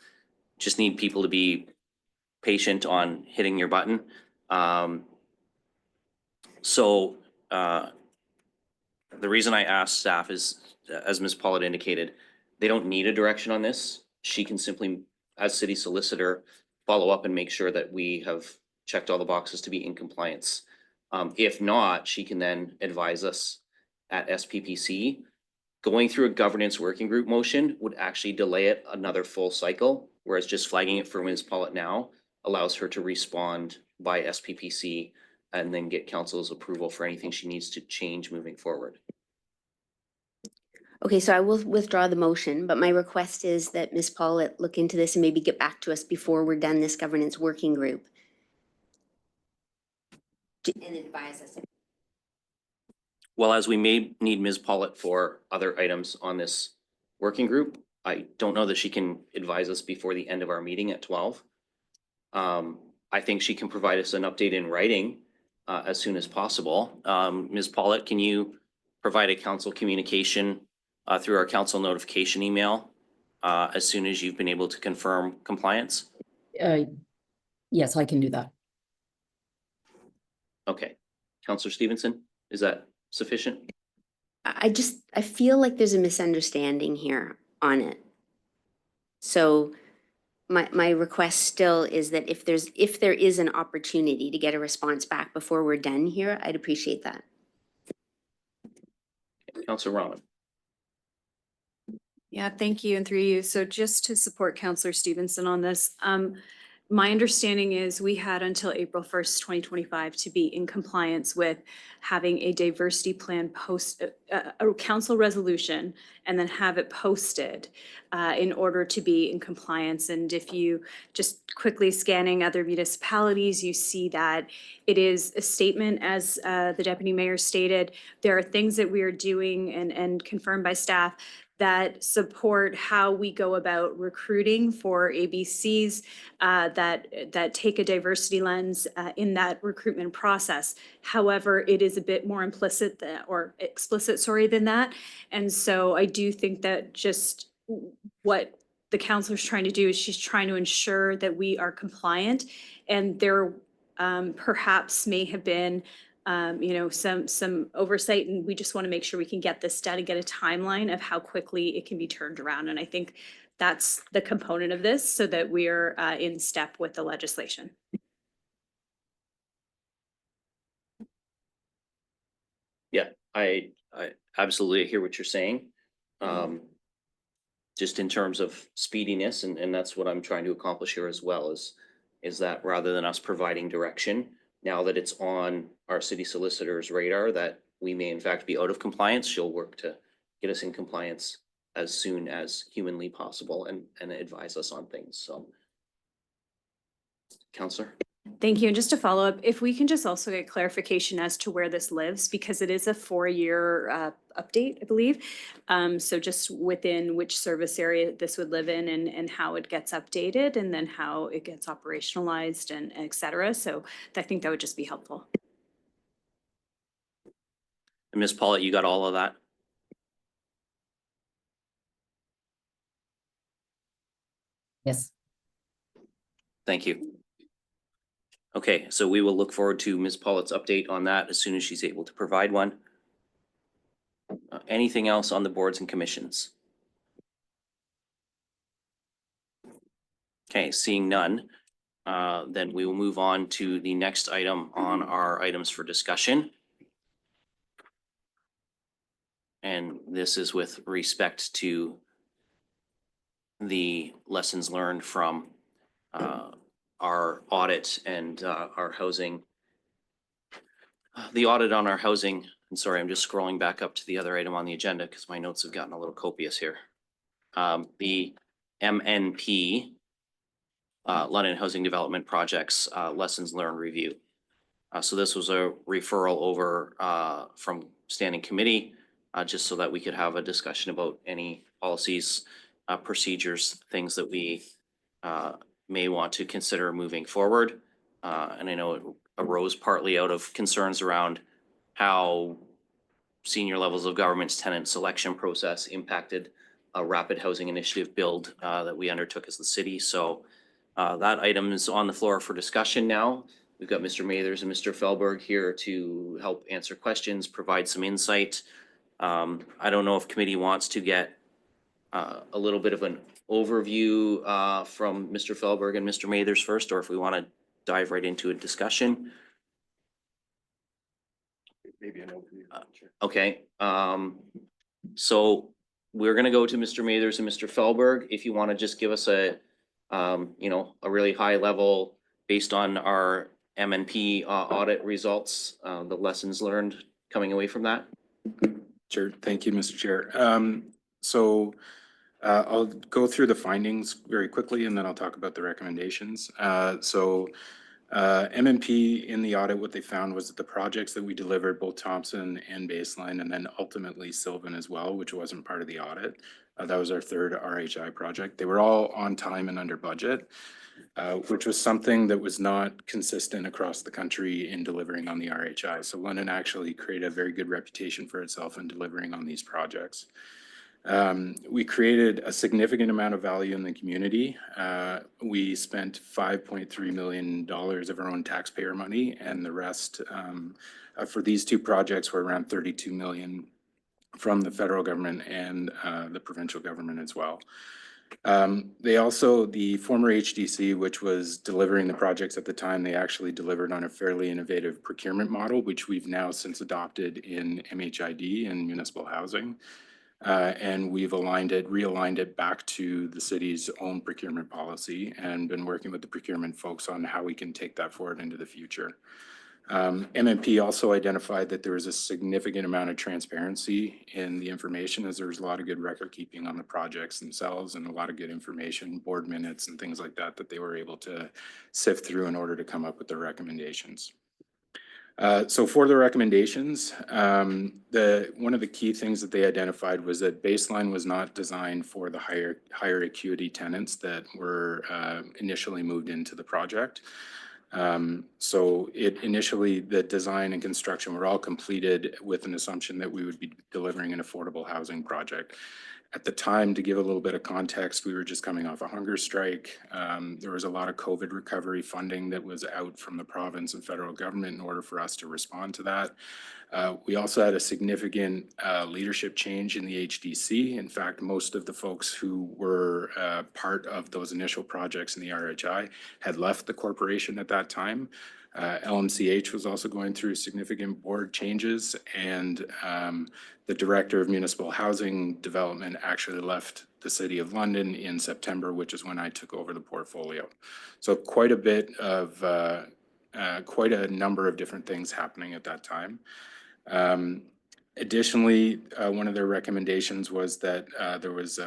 just need people to be patient on hitting your button. So the reason I asked staff is, as Ms. Pollitt indicated, they don't need a direction on this. She can simply, as city solicitor, follow up and make sure that we have checked all the boxes to be in compliance. If not, she can then advise us at SPPC. Going through a governance working group motion would actually delay it another full cycle, whereas just flagging it for Ms. Pollitt now allows her to respond by SPPC and then get council's approval for anything she needs to change moving forward.
Okay, so I will withdraw the motion, but my request is that Ms. Pollitt look into this and maybe get back to us before we're done this governance working group. And advise us.
Well, as we may need Ms. Pollitt for other items on this working group, I don't know that she can advise us before the end of our meeting at 12. I think she can provide us an update in writing as soon as possible. Ms. Pollitt, can you provide a council communication through our council notification email as soon as you've been able to confirm compliance?
Yes, I can do that.
Okay. Councillor Stevenson, is that sufficient?
I feel like there's a misunderstanding here on it. So my request still is that if there is an opportunity to get a response back before we're done here, I'd appreciate that.
Councillor Rahman.
Yeah, thank you, and through you. So just to support Councillor Stevenson on this, my understanding is we had until April 1st, 2025 to be in compliance with having a diversity plan a council resolution and then have it posted in order to be in compliance. And if you just quickly scanning other municipalities, you see that it is a statement, as the deputy mayor stated. There are things that we are doing and confirmed by staff that support how we go about recruiting for ABCs, that take a diversity lens in that recruitment process. However, it is a bit more implicit or explicit, sorry, than that. And so I do think that just what the counselor's trying to do is she's trying to ensure that we are compliant, and there perhaps may have been some oversight, and we just want to make sure we can get this done and get a timeline of how quickly it can be turned around. And I think that's the component of this, so that we're in step with the legislation.
Yeah, I absolutely hear what you're saying. Just in terms of speediness, and that's what I'm trying to accomplish here as well, is that rather than us providing direction, now that it's on our city solicitor's radar that we may in fact be out of compliance, she'll work to get us in compliance as soon as humanly possible and advise us on things. So, Councillor?
Thank you. And just to follow up, if we can just also get clarification as to where this lives, because it is a 4-year update, I believe. So just within which service area this would live in, and how it gets updated, and then how it gets operationalized, and et cetera. So I think that would just be helpful.
And Ms. Paulette, you got all of that?
Yes.
Thank you. Okay, so we will look forward to Ms. Paulette's update on that as soon as she's able to provide one. Anything else on the boards and commissions? Okay, seeing none, then we will move on to the next item on our items for discussion. And this is with respect to the lessons learned from our audit and our housing. The audit on our housing, and sorry, I'm just scrolling back up to the other item on the agenda because my notes have gotten a little copious here. The MNP, London Housing Development Projects Lessons Learned Review. So this was a referral over from standing committee, just so that we could have a discussion about any policies, procedures, things that we may want to consider moving forward. And I know it arose partly out of concerns around how senior levels of government's tenant selection process impacted a rapid housing initiative build that we undertook as the city. So that item is on the floor for discussion now. We've got Mr. Mathers and Mr. Felberg here to help answer questions, provide some insight. I don't know if committee wants to get a little bit of an overview from Mr. Felberg and Mr. Mathers first, or if we want to dive right into a discussion.
Maybe an overview.
Okay, so we're gonna go to Mr. Mathers and Mr. Felberg. If you want to just give us a really high level based on our MNP audit results, the lessons learned coming away from that.
Sure. Thank you, Mr. Chair. I'll go through the findings very quickly and then I'll talk about the recommendations. MNP in the audit, what they found was that the projects that we delivered, both Thompson and Baseline, and then ultimately Sylvan as well, which wasn't part of the audit. That was our third RHI project. They were all on time and under budget, which was something that was not consistent across the country in delivering on the RHI. So London actually created a very good reputation for itself in delivering on these projects. We created a significant amount of value in the community. We spent $5.3 million of our own taxpayer money, and the rest for these two projects were around $32 million from the federal government and the provincial government as well. The former HDC, which was delivering the projects at the time, they actually delivered on a fairly innovative procurement model, which we've now since adopted in MHID and municipal housing. And we've realigned it back to the city's own procurement policy and been working with the procurement folks on how we can take that forward into the future. MMP also identified that there was a significant amount of transparency in the information, as there was a lot of good record keeping on the projects themselves and a lot of good information, board minutes and things like that, that they were able to sift through in order to come up with their recommendations. So for the recommendations, one of the key things that they identified was that Baseline was not designed for the higher acuity tenants that were initially moved into the project. So the design and construction were all completed with an assumption that we would be delivering an affordable housing project. At the time, to give a little bit of context, we were just coming off a hunger strike. There was a lot of COVID recovery funding that was out from the province and federal government in order for us to respond to that. We also had a significant leadership change in the HDC. In fact, most of the folks who were part of those initial projects in the RHI had left the corporation at that time. LMCH was also going through significant board changes, and the director of municipal housing development actually left the City of London in September, which is when I took over the portfolio. So quite a number of different things happening at that time. Additionally, one of their recommendations was that there was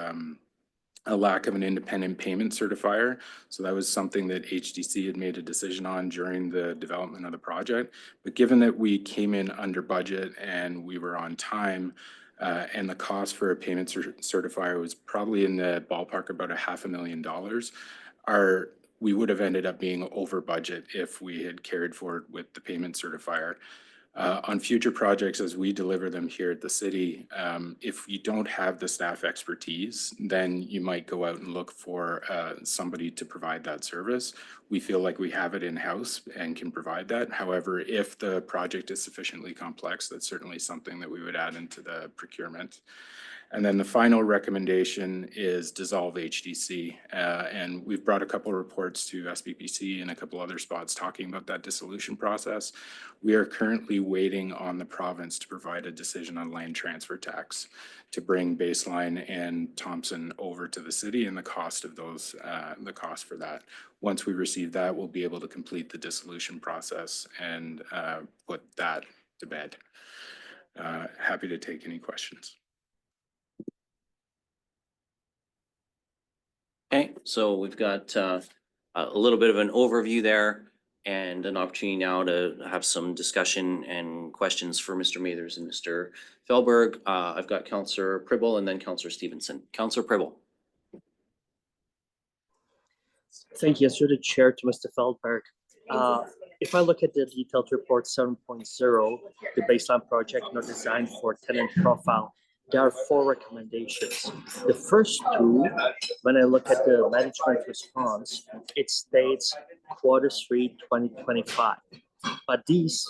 a lack of an independent payment certifier. So that was something that HDC had made a decision on during the development of the project. But given that we came in under budget and we were on time, and the cost for a payment certifier was probably in the ballpark about $500,000, we would have ended up being over budget if we had carried forward with the payment certifier. On future projects, as we deliver them here at the city, if you don't have the staff expertise, then you might go out and look for somebody to provide that service. We feel like we have it in-house and can provide that. However, if the project is sufficiently complex, that's certainly something that we would add into the procurement. And then the final recommendation is dissolve HDC. And we've brought a couple of reports to SPPC and a couple other spots talking about that dissolution process. We are currently waiting on the province to provide a decision on land transfer tax to bring Baseline and Thompson over to the city and the cost of those, the cost for that. Once we receive that, we'll be able to complete the dissolution process and put that to bed. Happy to take any questions.
Okay, so we've got a little bit of an overview there and an opportunity now to have some discussion and questions for Mr. Mathers and Mr. Fehlberg. I've got Councillor Pribble and then Councillor Stevenson. Councillor Pribble.
Thank you. Through the chair to Mr. Fehlberg. If I look at the detailed report 7.0, the baseline project not designed for tenant profile, there are 4 recommendations. The first 2, when I look at the management response, it states Q3 2025. But these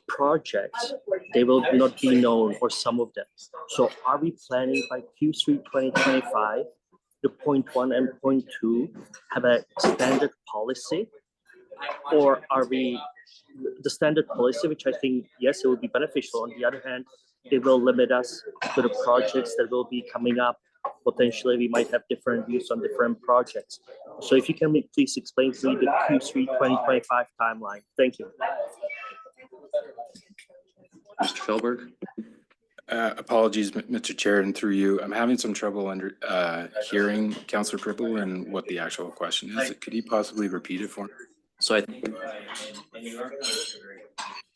projects, they will not be known for some of them. So are we planning by Q3 2025, the point 1 and point 2 have a standard policy? Or are we the standard policy, which I think, yes, it would be beneficial. On the other hand, it will limit us to the projects that will be coming up. Potentially, we might have different views on different projects. So if you can please explain to me the Q3 2025 timeline. Thank you.
Mr. Fehlberg.
Apologies, Mr. Chair, and through you, I'm having some trouble hearing Councillor Pribble and what the actual question is. Could you possibly repeat it for me?
So I think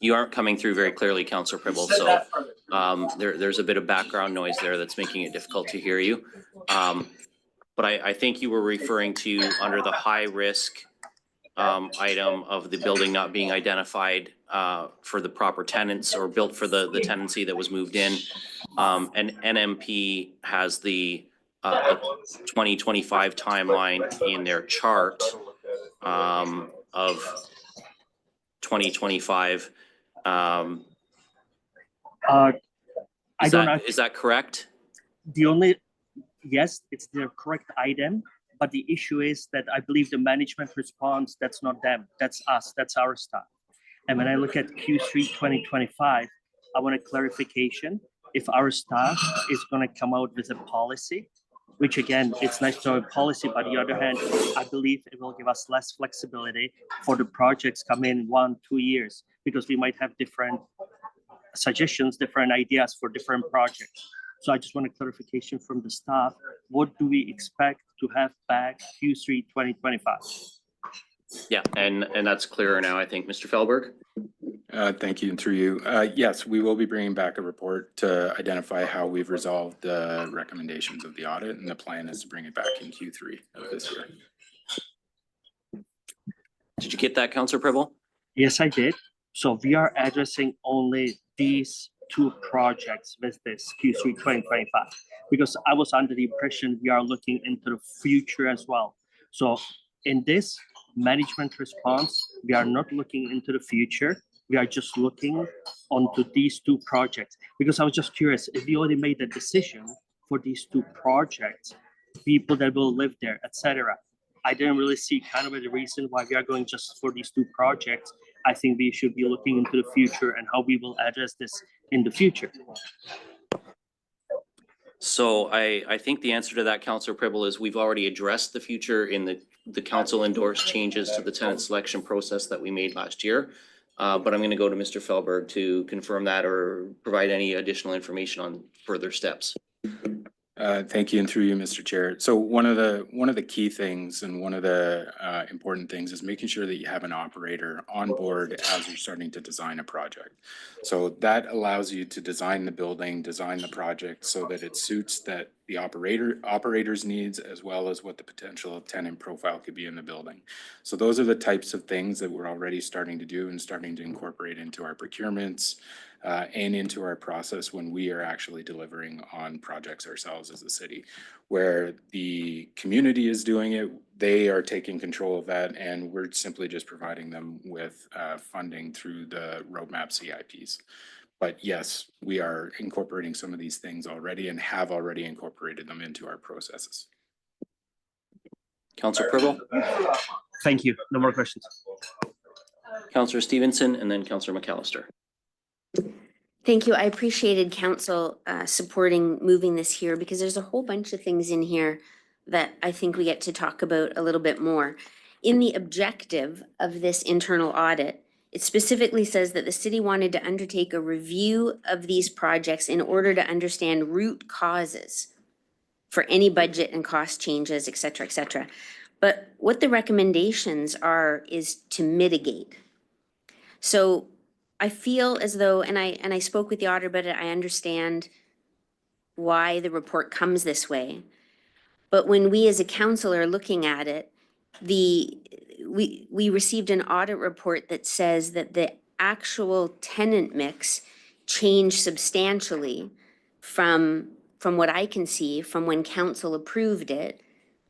you aren't coming through very clearly, Councillor Pribble. So there's a bit of background noise there that's making it difficult to hear you. But I think you were referring to under the high risk item of the building not being identified for the proper tenants or built for the tenancy that was moved in. And NMP has the 2025 timeline in their chart of 2025. Is that correct?
Yes, it's the correct item, but the issue is that I believe the management response, that's not them, that's us, that's our staff. And when I look at Q3 2025, I want a clarification if our staff is gonna come out with a policy, which again, it's nice to have a policy, but on the other hand, I believe it will give us less flexibility for the projects come in 1, 2 years, because we might have different suggestions, different ideas for different projects. So I just want a clarification from the staff. What do we expect to have back Q3 2025?
Yeah, and that's clearer now, I think. Mr. Felberg?
Thank you, and through you. Yes, we will be bringing back a report to identify how we've resolved the recommendations of the audit, and the plan is to bring it back in Q3 of this year.
Did you get that, Councillor Prebble?
Yes, I did. So we are addressing only these 2 projects with this Q3 2025, because I was under the impression we are looking into the future as well. So in this management response, we are not looking into the future. We are just looking onto these 2 projects, because I was just curious if we already made a decision for these 2 projects, people that will live there, etc. I didn't really see kind of the reason why we are going just for these 2 projects. I think we should be looking into the future and how we will address this in the future.
So I think the answer to that, Councillor Prebble, is we've already addressed the future in the council endorsed changes to the tenant selection process that we made last year. But I'm going to go to Mr. Felberg to confirm that or provide any additional information on further steps.
Thank you, and through you, Mr. Chair. So one of the key things and one of the important things is making sure that you have an operator on board as you're starting to design a project. So that allows you to design the building, design the project so that it suits that the operator's needs, as well as what the potential tenant profile could be in the building. So those are the types of things that we're already starting to do and starting to incorporate into our procurements and into our process when we are actually delivering on projects ourselves as a city. Where the community is doing it, they are taking control of that, and we're simply just providing them with funding through the roadmap CIPs. But yes, we are incorporating some of these things already and have already incorporated them into our processes.
Councillor Prebble?
Thank you. No more questions.
Councillor Stevenson, and then Councillor McAllister.
Thank you. I appreciated council supporting moving this here, because there's a whole bunch of things in here that I think we get to talk about a little bit more. In the objective of this internal audit, it specifically says that the city wanted to undertake a review of these projects in order to understand root causes for any budget and cost changes, et cetera, et cetera. But what the recommendations are is to mitigate. So I feel as though, and I spoke with the auditor about it, I understand why the report comes this way. But when we as a council are looking at it, we received an audit report that says that the actual tenant mix changed substantially from what I can see, from when council approved it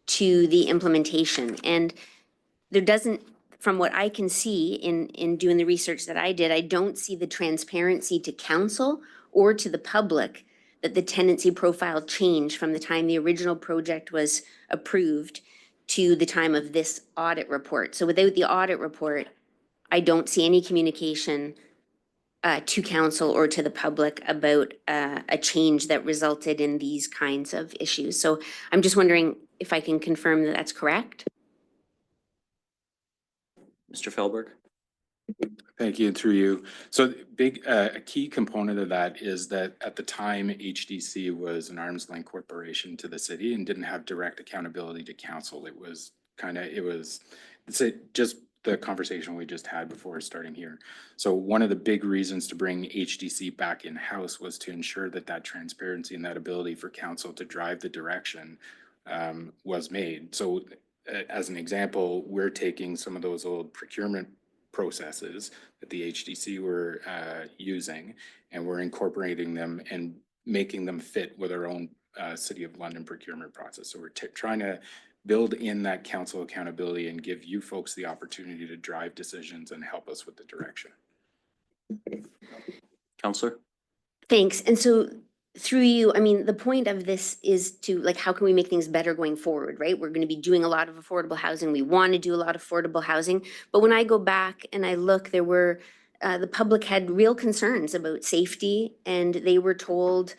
to the implementation. And there doesn't, from what I can see in doing the research that I did, I don't see the transparency to council or to the public that the tenancy profile changed from the time the original project was approved to the time of this audit report. So without the audit report, I don't see any communication to council or to the public about a change that resulted in these kinds of issues. So I'm just wondering if I can confirm that that's correct.
Mr. Felberg?
Thank you, and through you. So a key component of that is that at the time, HDC was an arm's length corporation to the city and didn't have direct accountability to council. It's just the conversation we just had before starting here. So one of the big reasons to bring HDC back in-house was to ensure that that transparency and that ability for council to drive the direction was made. So as an example, we're taking some of those old procurement processes that the HDC were using, and we're incorporating them and making them fit with our own City of London procurement process. So we're trying to build in that council accountability and give you folks the opportunity to drive decisions and help us with the direction.
Councillor?
Thanks. And so through you, I mean, the point of this is to, like, how can we make things better going forward, right? We're going to be doing a lot of affordable housing. We want to do a lot of affordable housing. But when I go back and I look, there were the public had real concerns about safety, and they were told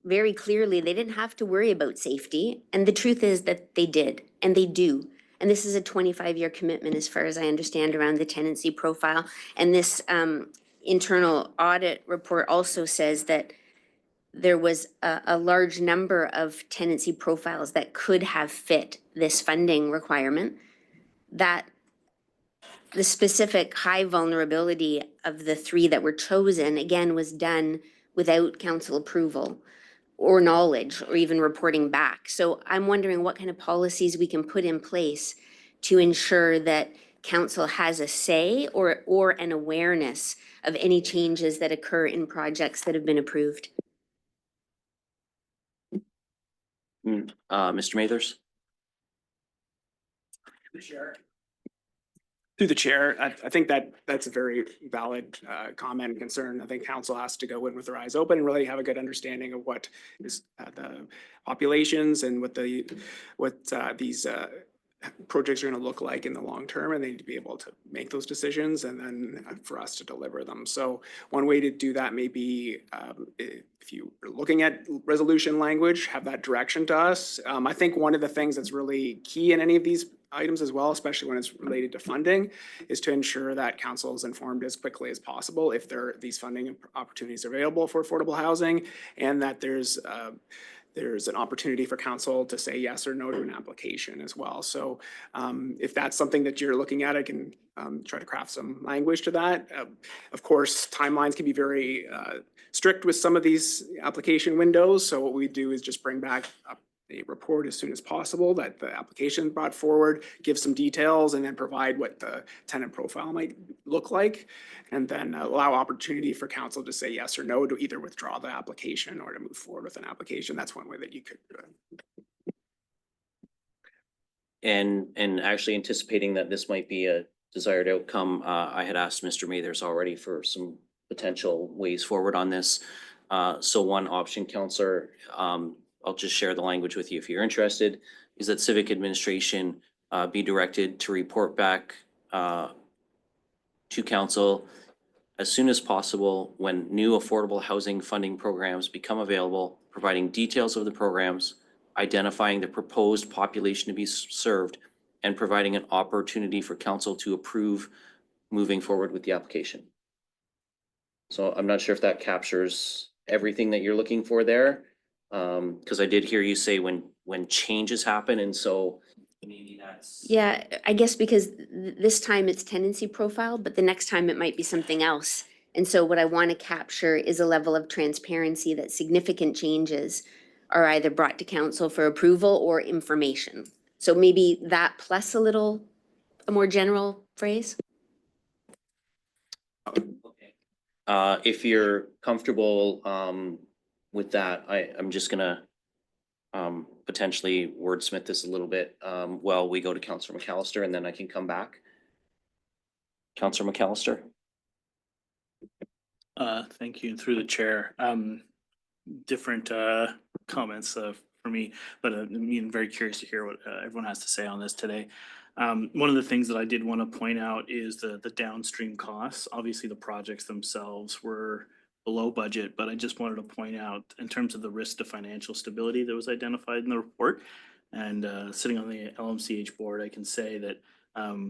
very clearly they didn't have to worry about safety. And the truth is that they did, and they do. And this is a 25-year commitment, as far as I understand, around the tenancy profile. And this internal audit report also says that there was a large number of tenancy profiles that could have fit this funding requirement. That the specific high vulnerability of the three that were chosen, again, was done without council approval or knowledge or even reporting back. So I'm wondering what kind of policies we can put in place to ensure that council has a say or an awareness of any changes that occur in projects that have been approved.
Mr. Mathers?
Through the chair, I think that's a very valid comment and concern. I think council has to go in with their eyes open and really have a good understanding of what is the populations and what these projects are going to look like in the long term, and they need to be able to make those decisions and then for us to deliver them. So one way to do that may be if you are looking at resolution language, have that direction to us. I think one of the things that's really key in any of these items as well, especially when it's related to funding, is to ensure that council is informed as quickly as possible if there are these funding opportunities available for affordable housing, and that there's an opportunity for council to say yes or no to an application as well. So if that's something that you're looking at, I can try to craft some language to that. Of course, timelines can be very strict with some of these application windows. So what we do is just bring back a report as soon as possible that the application brought forward, give some details, and then provide what the tenant profile might look like, and then allow opportunity for council to say yes or no to either withdraw the application or to move forward with an application. That's one way that you could do it.
And actually anticipating that this might be a desired outcome, I had asked Mr. Mathers already for some potential ways forward on this. So one option, Councillor, I'll just share the language with you if you're interested, is that civic administration be directed to report back to council as soon as possible when new affordable housing funding programs become available, providing details of the programs, identifying the proposed population to be served, and providing an opportunity for council to approve moving forward with the application. So I'm not sure if that captures everything that you're looking for there. Because I did hear you say when changes happen, and so maybe that's.
Yeah, I guess because this time it's tenancy profile, but the next time it might be something else. And so what I want to capture is a level of transparency that significant changes are either brought to council for approval or information. So maybe that plus a more general phrase.
If you're comfortable with that, I'm just gonna potentially wordsmith this a little bit while we go to Councillor McAllister, and then I can come back. Councillor McAllister.
Thank you. Through the chair. Different comments for me, but I'm very curious to hear what everyone has to say on this today. One of the things that I did want to point out is the downstream costs. Obviously, the projects themselves were below budget, but I just wanted to point out in terms of the risk to financial stability that was identified in the report. And sitting on the LMCH board, I can say that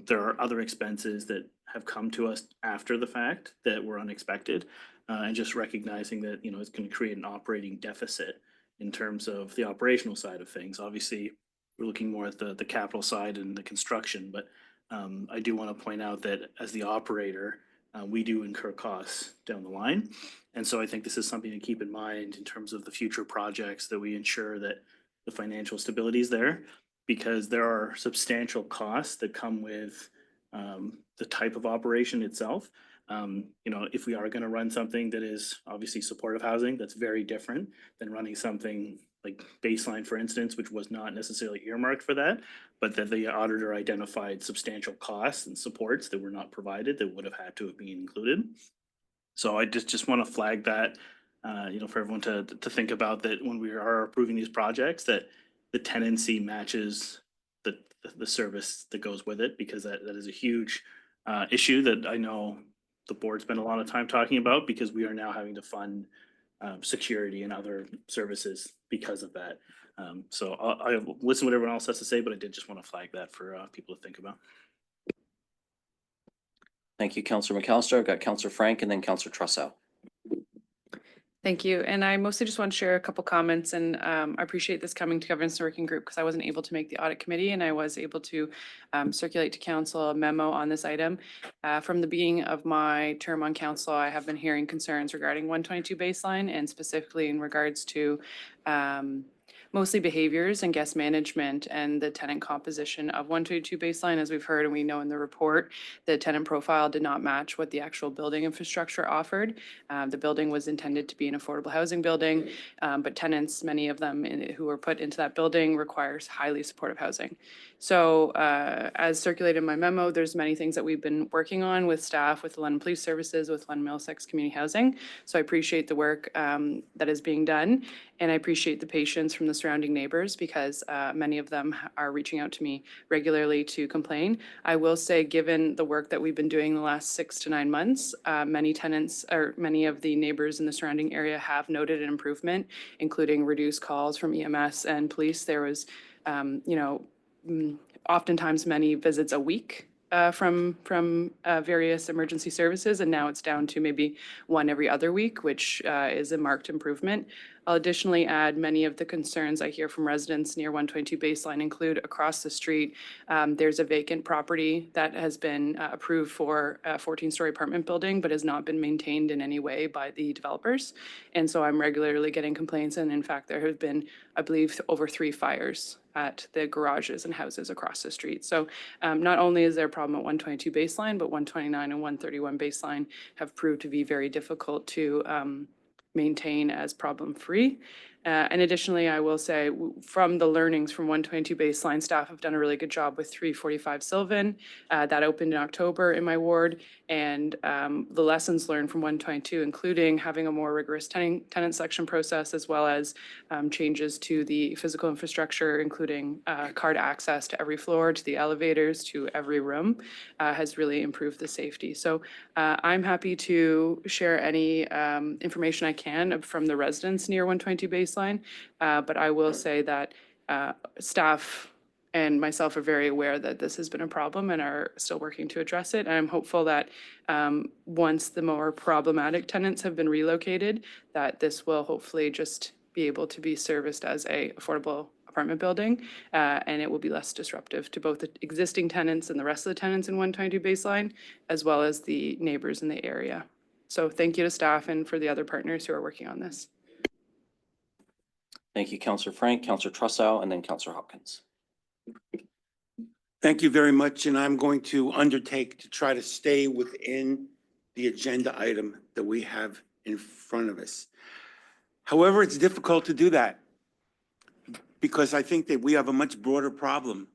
there are other expenses that have come to us after the fact that were unexpected, and just recognizing that it's going to create an operating deficit in terms of the operational side of things. Obviously, we're looking more at the capital side and the construction, but I do want to point out that as the operator, we do incur costs down the line. And so I think this is something to keep in mind in terms of the future projects, that we ensure that the financial stability is there, because there are substantial costs that come with the type of operation itself. If we are going to run something that is obviously supportive housing, that's very different than running something like Baseline, for instance, which was not necessarily earmarked for that, but that the auditor identified substantial costs and supports that were not provided that would have had to have been included. So I just want to flag that, for everyone to think about, that when we are approving these projects, that the tenancy matches the service that goes with it, because that is a huge issue that I know the board spent a lot of time talking about, because we are now having to fund security and other services because of that. So I'll listen to what everyone else has to say, but I did just want to flag that for people to think about.
Thank you, Councillor McAllister. I've got Councillor Frank and then Councillor Trussell.
Thank you. And I mostly just want to share a couple comments, and I appreciate this coming to governance working group because I wasn't able to make the audit committee, and I was able to circulate to council a memo on this item. From the beginning of my term on council, I have been hearing concerns regarding 122 baseline and specifically in regards to mostly behaviors and guest management and the tenant composition of 122 baseline. As we've heard and we know in the report, the tenant profile did not match what the actual building infrastructure offered. The building was intended to be an affordable housing building, but tenants, many of them who were put into that building, requires highly supportive housing. So as circulated in my memo, there's many things that we've been working on with staff, with the London Police Services, with London Middlesex Community Housing. So I appreciate the work that is being done, and I appreciate the patience from the surrounding neighbors because many of them are reaching out to me regularly to complain. I will say, given the work that we've been doing the last 6 to 9 months, many tenants or many of the neighbors in the surrounding area have noted an improvement, including reduced calls from EMS and police. There was, oftentimes many visits a week from various emergency services, and now it's down to maybe one every other week, which is a marked improvement. I'll additionally add many of the concerns I hear from residents near 122 baseline include across the street. There's a vacant property that has been approved for a 14-story apartment building, but has not been maintained in any way by the developers. And so I'm regularly getting complaints. And in fact, there have been, I believe, over 3 fires at the garages and houses across the street. So not only is there a problem at 122 baseline, but 129 and 131 baseline have proved to be very difficult to maintain as problem-free. And additionally, I will say from the learnings from 122 baseline, staff have done a really good job with 345 Sylvan. That opened in October in my ward. And the lessons learned from 122, including having a more rigorous tenant selection process, as well as changes to the physical infrastructure, including card access to every floor, to the elevators, to every room, has really improved the safety. So I'm happy to share any information I can from the residents near 122 baseline. But I will say that staff and myself are very aware that this has been a problem and are still working to address it. And I'm hopeful that once the more problematic tenants have been relocated, that this will hopefully just be able to be serviced as a affordable apartment building, and it will be less disruptive to both the existing tenants and the rest of the tenants in 122 baseline, as well as the neighbors in the area. So thank you to staff and for the other partners who are working on this.
Thank you, Councillor Frank, Councillor Trussell, and then Councillor Hopkins.
Thank you very much, and I'm going to undertake to try to stay within the agenda item that we have in front of us. However, it's difficult to do that because I think that we have a much broader problem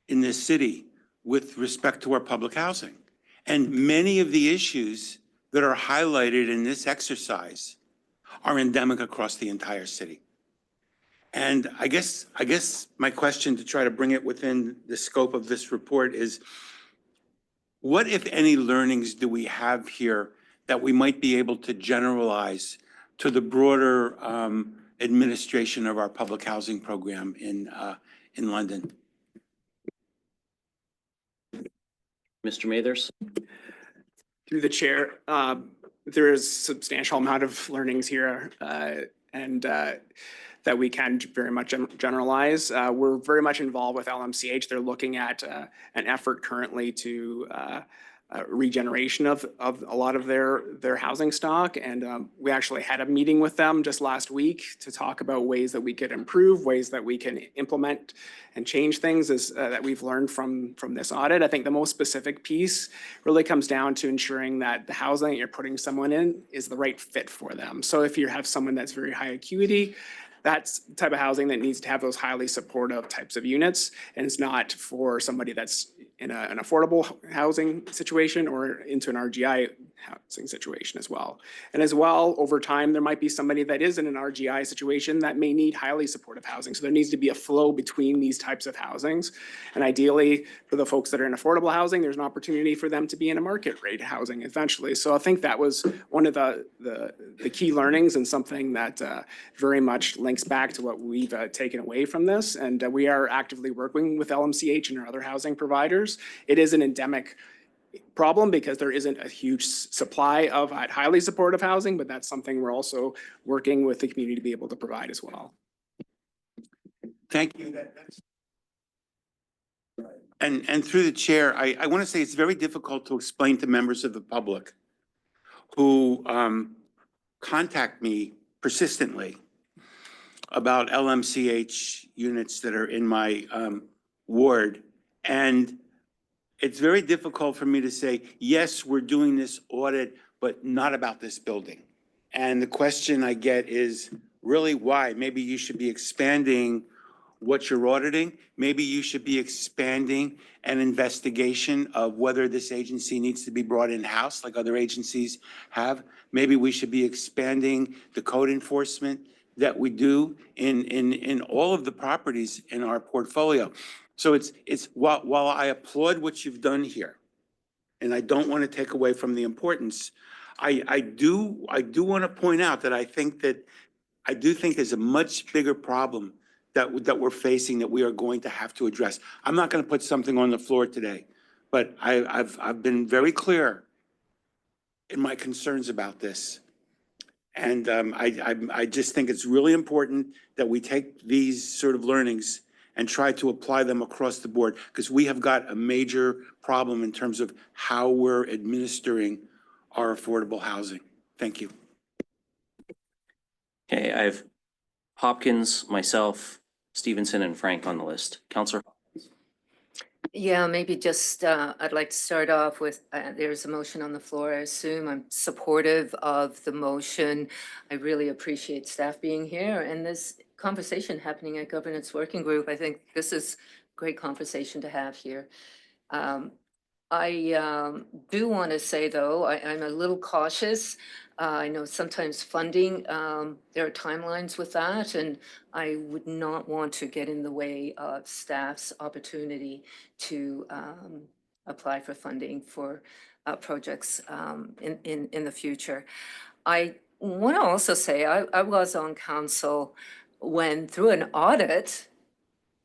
in this city with respect to our public housing. And many of the issues that are highlighted in this exercise are endemic across the entire city. And I guess my question, to try to bring it within the scope of this report, is what, if any, learnings do we have here that we might be able to generalize to the broader administration of our public housing program in London?
Mr. Mathers?
Through the chair, there is substantial amount of learnings here and that we can very much generalize. We're very much involved with LMCH. They're looking at an effort currently to regeneration of a lot of their housing stock. And we actually had a meeting with them just last week to talk about ways that we could improve, ways that we can implement and change things that we've learned from this audit. I think the most specific piece really comes down to ensuring that the housing that you're putting someone in is the right fit for them. So if you have someone that's very high acuity, that's the type of housing that needs to have those highly supportive types of units, and it's not for somebody that's in an affordable housing situation or into an RGI housing situation as well. And as well, over time, there might be somebody that is in an RGI situation that may need highly supportive housing. So there needs to be a flow between these types of housings. And ideally, for the folks that are in affordable housing, there's an opportunity for them to be in a market rate housing eventually. So I think that was one of the key learnings and something that very much links back to what we've taken away from this. And we are actively working with LMCH and our other housing providers. It is an endemic problem because there isn't a huge supply of highly supportive housing, but that's something we're also working with the community to be able to provide as well.
Thank you. And through the chair, I want to say it's very difficult to explain to members of the public who contact me persistently about LMCH units that are in my ward. And it's very difficult for me to say, yes, we're doing this audit, but not about this building. And the question I get is, really, why? Maybe you should be expanding what you're auditing. Maybe you should be expanding an investigation of whether this agency needs to be brought in-house like other agencies have. Maybe we should be expanding the code enforcement that we do in all of the properties in our portfolio. So it's while I applaud what you've done here, and I don't want to take away from the importance, I do want to point out that I do think there's a much bigger problem that we're facing that we are going to have to address. I'm not going to put something on the floor today, but I've been very clear in my concerns about this. And I just think it's really important that we take these sort of learnings and try to apply them across the board, because we have got a major problem in terms of how we're administering our affordable housing. Thank you.
Okay, I have Hopkins, myself, Stevenson, and Frank on the list. Counselor?
Yeah, maybe just, I'd like to start off with, there's a motion on the floor. I assume I'm supportive of the motion. I really appreciate staff being here and this conversation happening at Governance Working Group. I think this is a great conversation to have here. I do want to say, though, I'm a little cautious. I know sometimes funding, there are timelines with that, and I would not want to get in the way of staff's opportunity to apply for funding for projects in the future. I want to also say I was on council when, through an audit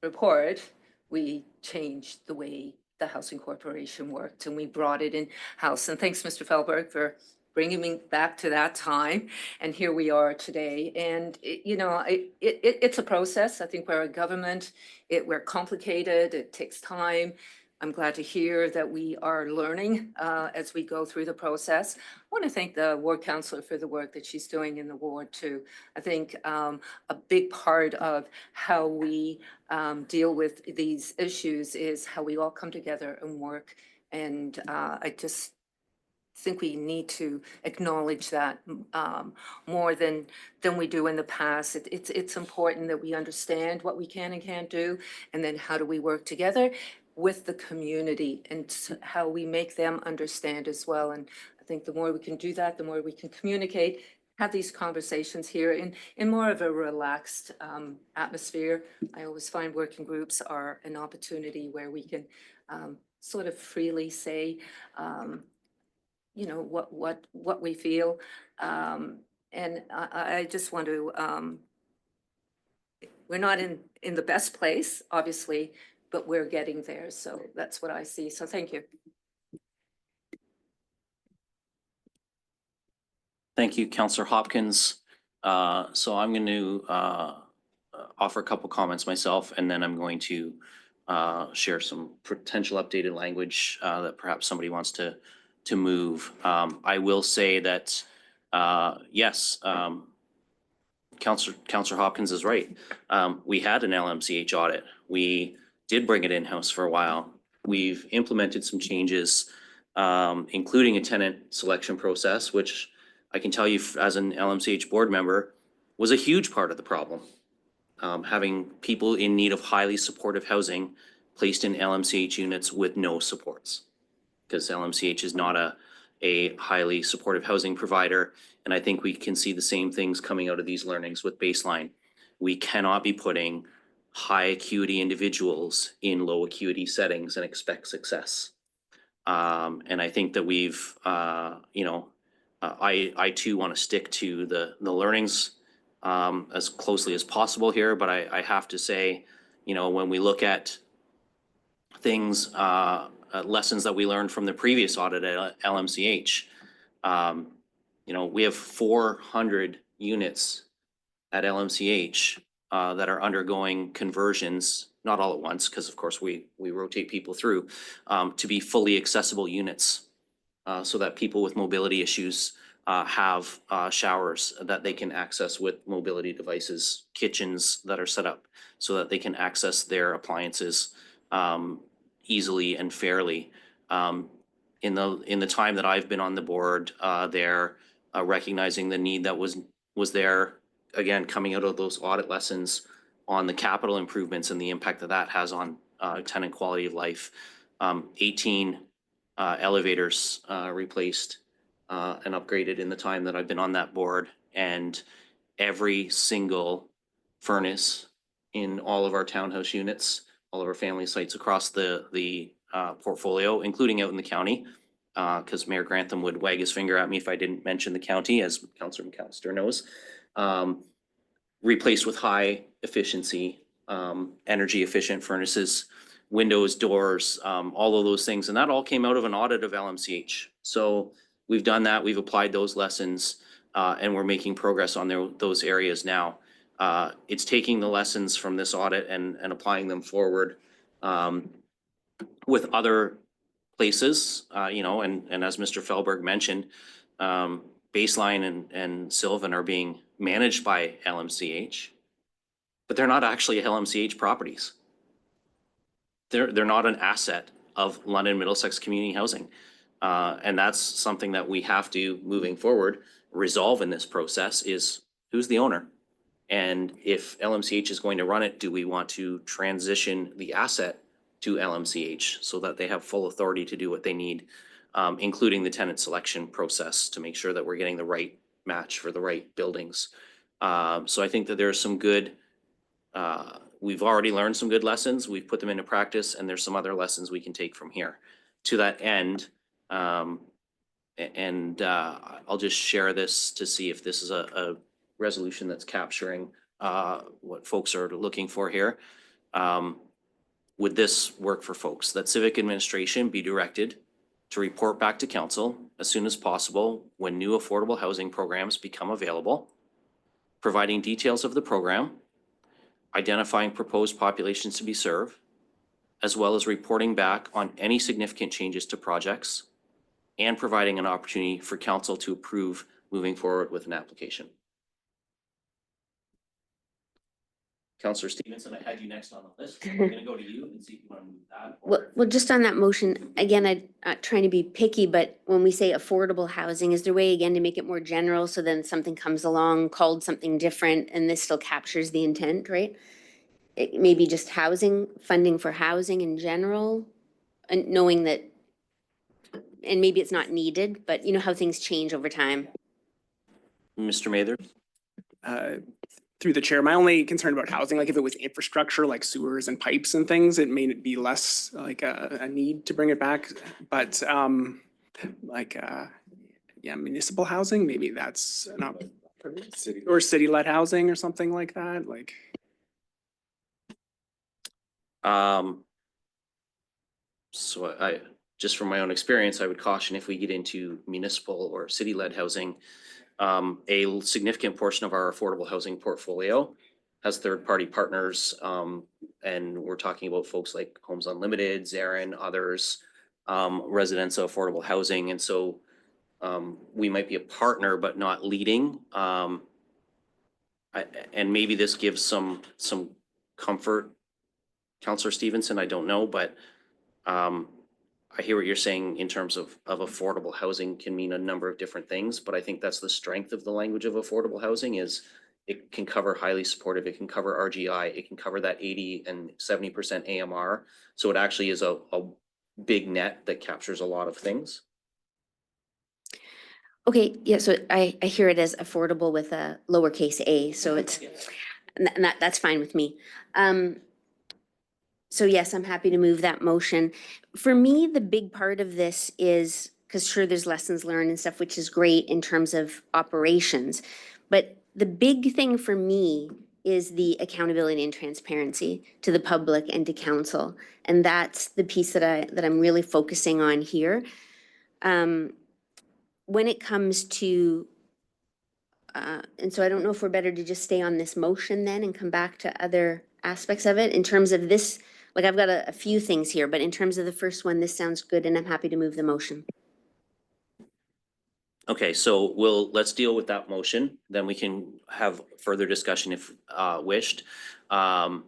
report, we changed the way the Housing Corporation worked and we brought it in-house. And thanks, Mr. Fehlberg, for bringing me back to that time. And here we are today. And, it's a process. I think we're a government, we're complicated, it takes time. I'm glad to hear that we are learning as we go through the process. I want to thank the ward councillor for the work that she's doing in the ward too. I think a big part of how we deal with these issues is how we all come together and work. And I just think we need to acknowledge that more than we do in the past. It's important that we understand what we can and can't do, and then how do we work together with the community and how we make them understand as well. And I think the more we can do that, the more we can communicate, have these conversations here in more of a relaxed atmosphere. I always find working groups are an opportunity where we can sort of freely say, what we feel. And I just want to, we're not in the best place, obviously, but we're getting there. So that's what I see. So thank you.
Thank you, Counselor Hopkins. So I'm going to offer a couple comments myself, and then I'm going to share some potential updated language that perhaps somebody wants to move. I will say that, yes, Counselor Hopkins is right. We had an LMCH audit. We did bring it in-house for a while. We've implemented some changes, including a tenant selection process, which I can tell you as an LMCH board member was a huge part of the problem. Having people in need of highly supportive housing placed in LMCH units with no supports, because LMCH is not a highly supportive housing provider. And I think we can see the same things coming out of these learnings with Baseline. We cannot be putting high acuity individuals in low acuity settings and expect success. And I think that we've, I too want to stick to the learnings as closely as possible here, but I have to say, when we look at things, lessons that we learned from the previous audit at LMCH, we have 400 units at LMCH that are undergoing conversions, not all at once, because of course we rotate people through, to be fully accessible units, so that people with mobility issues have showers that they can access with mobility devices, kitchens that are set up so that they can access their appliances easily and fairly. In the time that I've been on the board, they're recognizing the need that was there, again, coming out of those audit lessons on the capital improvements and the impact that that has on tenant quality of life. 18 elevators replaced and upgraded in the time that I've been on that board, and every single furnace in all of our townhouse units, all of our family sites across the portfolio, including out in the county, because Mayor Grantham would wag his finger at me if I didn't mention the county, as Councillor McAllister knows, replaced with high efficiency, energy efficient furnaces, windows, doors, all of those things. And that all came out of an audit of LMCH. So we've done that, we've applied those lessons, and we're making progress on those areas now. It's taking the lessons from this audit and applying them forward with other places, and as Mr. Felberg mentioned, Baseline and Sylvan are being managed by LMCH, but they're not actually LMCH properties. They're not an asset of London Middlesex Community Housing. And that's something that we have to, moving forward, resolve in this process is who's the owner? And if LMCH is going to run it, do we want to transition the asset to LMCH so that they have full authority to do what they need, including the tenant selection process to make sure that we're getting the right match for the right buildings. So I think that there's some good, we've already learned some good lessons. We've put them into practice, and there's some other lessons we can take from here. To that end, I'll just share this to see if this is a resolution that's capturing what folks are looking for here. Would this work for folks? That Civic Administration be directed to report back to council as soon as possible when new affordable housing programs become available, providing details of the program, identifying proposed populations to be served, as well as reporting back on any significant changes to projects, and providing an opportunity for council to approve moving forward with an application. Councillor Stevenson, I had you next on the list. I'm going to go to you and see if you want to move that.
Well, just on that motion, again, I'm not trying to be picky, but when we say affordable housing, is there a way again to make it more general so then something comes along called something different and this still captures the intent, right? It maybe just housing, funding for housing in general, and knowing that, and maybe it's not needed, but you know how things change over time.
Mr. Mather?
Through the chair, my only concern about housing, like if it was infrastructure like sewers and pipes and things, it may be less like a need to bring it back. But municipal housing, maybe that's not, or city-led housing or something like that, like.
So I, just from my own experience, I would caution if we get into municipal or city-led housing, a significant portion of our affordable housing portfolio has third-party partners, and we're talking about folks like Homes Unlimited, Zarin, others, residents of affordable housing, and so we might be a partner but not leading. And maybe this gives some comfort, Councillor Stevenson, I don't know, but I hear what you're saying in terms of affordable housing can mean a number of different things, but I think that's the strength of the language of affordable housing is it can cover highly supportive, it can cover RGI, it can cover that 80 and 70% AMR. So it actually is a big net that captures a lot of things.
Okay, yeah, so I hear it as affordable with a lowercase a, so it's, and that's fine with me. So yes, I'm happy to move that motion. For me, the big part of this is, because sure, there's lessons learned and stuff, which is great in terms of operations. But the big thing for me is the accountability and transparency to the public and to council. And that's the piece that I'm really focusing on here. When it comes to, and so I don't know if we're better to just stay on this motion then and come back to other aspects of it in terms of this. Like I've got a few things here, but in terms of the first one, this sounds good and I'm happy to move the motion.
Okay, so let's deal with that motion, then we can have further discussion if wished. And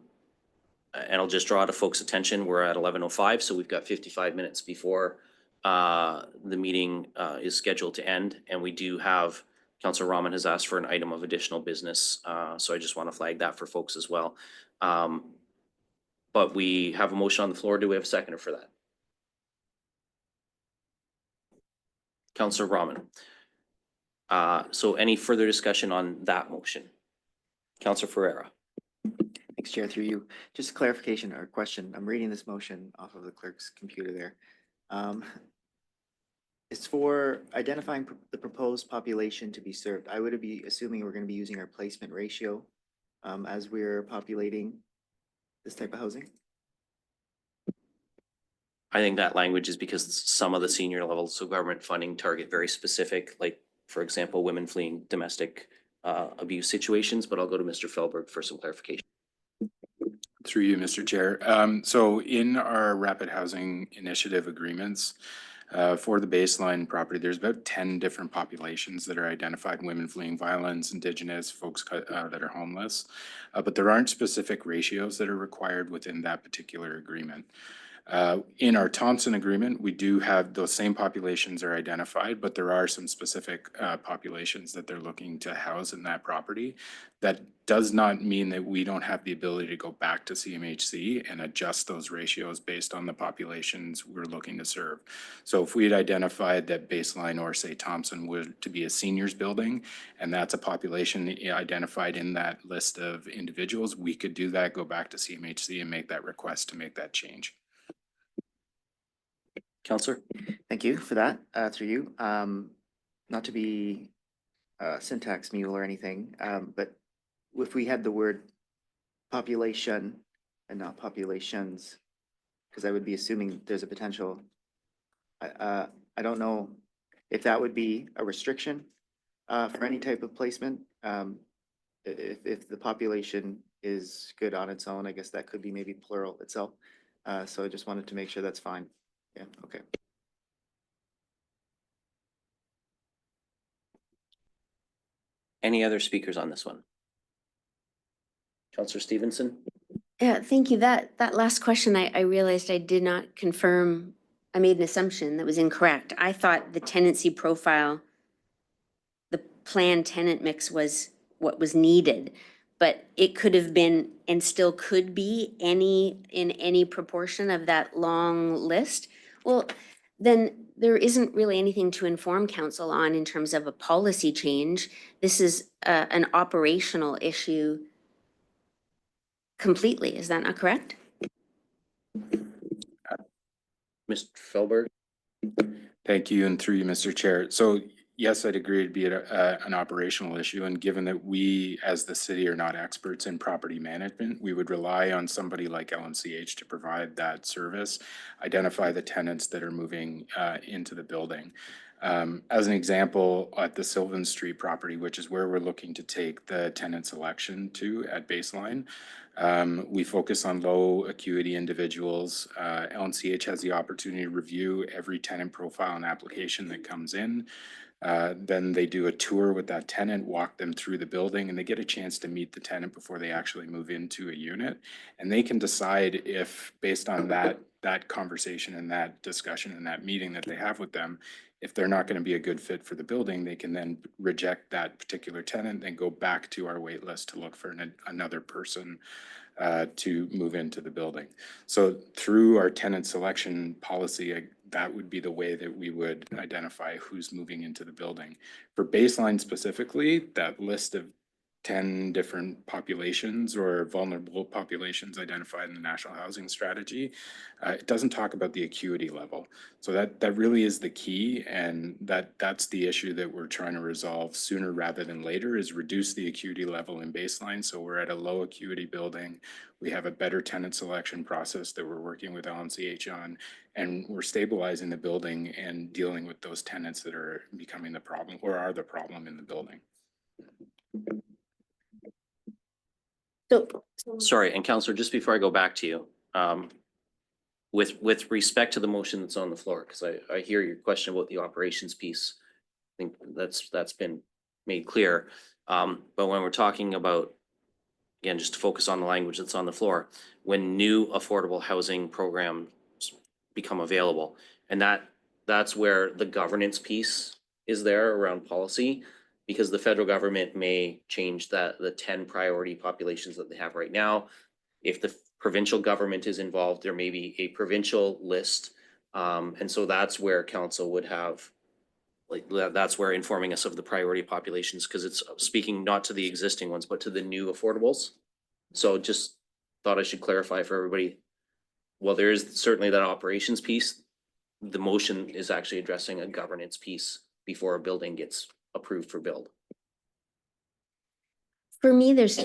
I'll just draw to folks' attention, we're at 11:05, so we've got 55 minutes before the meeting is scheduled to end. And we do have, Councilor Rahman has asked for an item of additional business, so I just want to flag that for folks as well. But we have a motion on the floor. Do we have a seconder for that? Councilor Rahman. So any further discussion on that motion? Councilor Ferreira.
Thanks, Chair, through you. Just a clarification or question. I'm reading this motion off of the clerk's computer there. It's for identifying the proposed population to be served. I would be assuming we're going to be using our placement ratio as we're populating this type of housing.
I think that language is because some of the senior levels of government funding target very specific, like, for example, women fleeing domestic abuse situations, but I'll go to Mr. Felberg for some clarification.
Through you, Mr. Chair. So in our rapid housing initiative agreements, for the baseline property, there's about 10 different populations that are identified: women fleeing violence, Indigenous, folks that are homeless. But there aren't specific ratios that are required within that particular agreement. In our Thompson agreement, we do have those same populations are identified, but there are some specific populations that they're looking to house in that property. That does not mean that we don't have the ability to go back to CMHC and adjust those ratios based on the populations we're looking to serve. So if we had identified that baseline or say Thompson would to be a seniors building, and that's a population identified in that list of individuals, we could do that, go back to CMHC and make that request to make that change.
Councilor.
Thank you for that, through you. Not to be syntax mule or anything, but if we had the word population and not populations, because I would be assuming there's a potential. I don't know if that would be a restriction for any type of placement. If the population is good on its own, I guess that could be maybe plural itself. So I just wanted to make sure that's fine. Yeah, okay.
Any other speakers on this one? Councilor Stevenson.
Yeah, thank you. That last question, I realized I did not confirm. I made an assumption that was incorrect. I thought the tenancy profile, the planned tenant mix was what was needed, but it could have been and still could be in any proportion of that long list. Well, then there isn't really anything to inform council on in terms of a policy change. This is an operational issue completely. Is that not correct?
Mr. Felberg.
Thank you, and through you, Mr. Chair. So yes, I'd agree it'd be an operational issue, and given that we, as the city, are not experts in property management, we would rely on somebody like LMCH to provide that service, identify the tenants that are moving into the building. As an example, at the Sylvan Street property, which is where we're looking to take the tenant selection to at baseline, we focus on low acuity individuals. LMCH has the opportunity to review every tenant profile and application that comes in. Then they do a tour with that tenant, walk them through the building, and they get a chance to meet the tenant before they actually move into a unit. And they can decide if, based on that conversation and that discussion and that meeting that they have with them, if they're not going to be a good fit for the building, they can then reject that particular tenant and go back to our wait list to look for another person to move into the building. So through our tenant selection policy, that would be the way that we would identify who's moving into the building. For Baseline specifically, that list of 10 different populations or vulnerable populations identified in the National Housing Strategy, it doesn't talk about the acuity level. So that really is the key, and that's the issue that we're trying to resolve sooner rather than later, is reduce the acuity level in Baseline. So we're at a low acuity building. We have a better tenant selection process that we're working with LMCH on, and we're stabilizing the building and dealing with those tenants that are becoming the problem or are the problem in the building.
So,
Sorry, and Counselor, just before I go back to you, with respect to the motion that's on the floor, because I hear your question about the operations piece. I think that's been made clear. But when we're talking about, again, just to focus on the language that's on the floor, when new affordable housing programs become available, and that's where the governance piece is there around policy, because the federal government may change the 10 priority populations that they have right now. If the provincial government is involved, there may be a provincial list. And so that's where council would have, that's where informing us of the priority populations, because it's speaking not to the existing ones, but to the new affordables. So just thought I should clarify for everybody. Well, there is certainly that operations piece. The motion is actually addressing a governance piece before a building gets approved for build.
for me, there's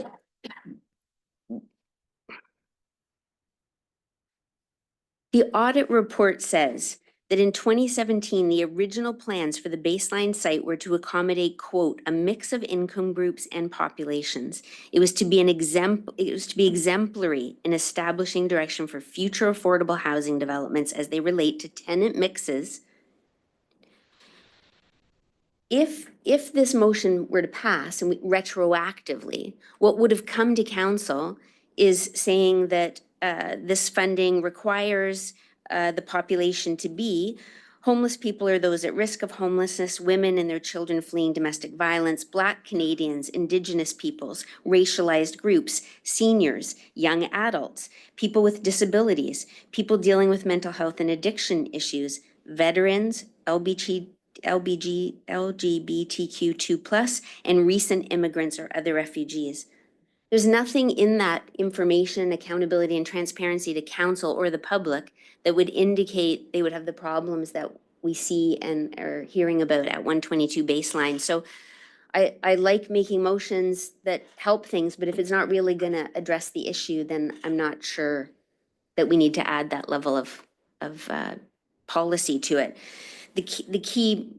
the audit report says that in 2017, the original plans for the Baseline site were to accommodate, quote, a mix of income groups and populations. It was to be exemplary in establishing direction for future affordable housing developments as they relate to tenant mixes. If this motion were to pass and retroactively, what would have come to council is saying that this funding requires the population to be homeless people or those at risk of homelessness, women and their children fleeing domestic violence, Black Canadians, Indigenous peoples, racialized groups, seniors, young adults, people with disabilities, people dealing with mental health and addiction issues, veterans, LGBTQ2+, and recent immigrants or other refugees. There's nothing in that information, accountability, and transparency to council or the public that would indicate they would have the problems that we see and are hearing about at 122 Baseline. So I like making motions that help things, but if it's not really gonna address the issue, then I'm not sure that we need to add that level of policy to it. The key,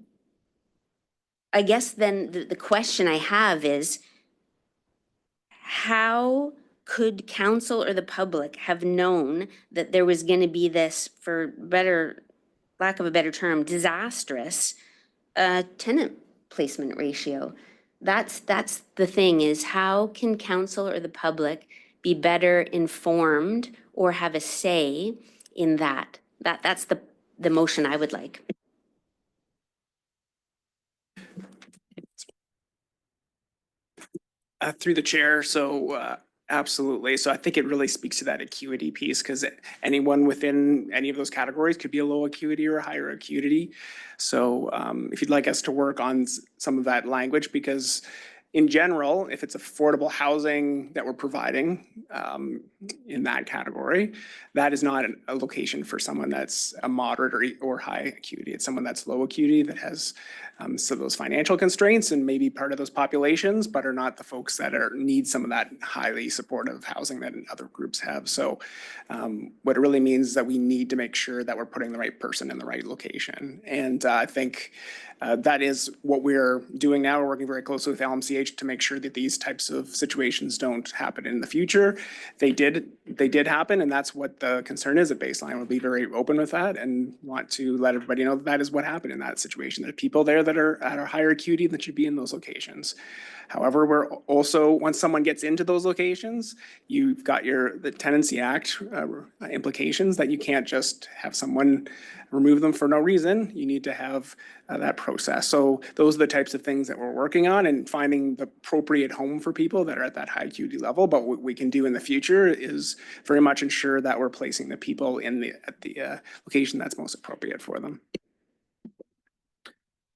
I guess then the question I have is, how could council or the public have known that there was going to be this, for lack of a better term, disastrous tenant placement ratio? That's the thing, is how can council or the public be better informed or have a say in that? That's the motion I would like.
Through the chair, so absolutely. So I think it really speaks to that acuity piece, because anyone within any of those categories could be a low acuity or a higher acuity. So if you'd like us to work on some of that language, because in general, if it's affordable housing that we're providing in that category, that is not a location for someone that's a moderate or high acuity. It's someone that's low acuity that has some of those financial constraints and maybe part of those populations, but are not the folks that need some of that highly supportive housing that other groups have. So what it really means is that we need to make sure that we're putting the right person in the right location. And I think that is what we're doing now. We're working very closely with LMCH to make sure that these types of situations don't happen in the future. They did happen, and that's what the concern is at Baseline. We'll be very open with that and want to let everybody know that is what happened in that situation. There are people there that are at a higher acuity that should be in those locations. However, we're also, once someone gets into those locations, you've got the Tenancy Act implications that you can't just have someone remove them for no reason, you need to have that process. So those are the types of things that we're working on, and finding the appropriate home for people that are at that high acuity level. But what we can do in the future is very much ensure that we're placing the people at the location that's most appropriate for them.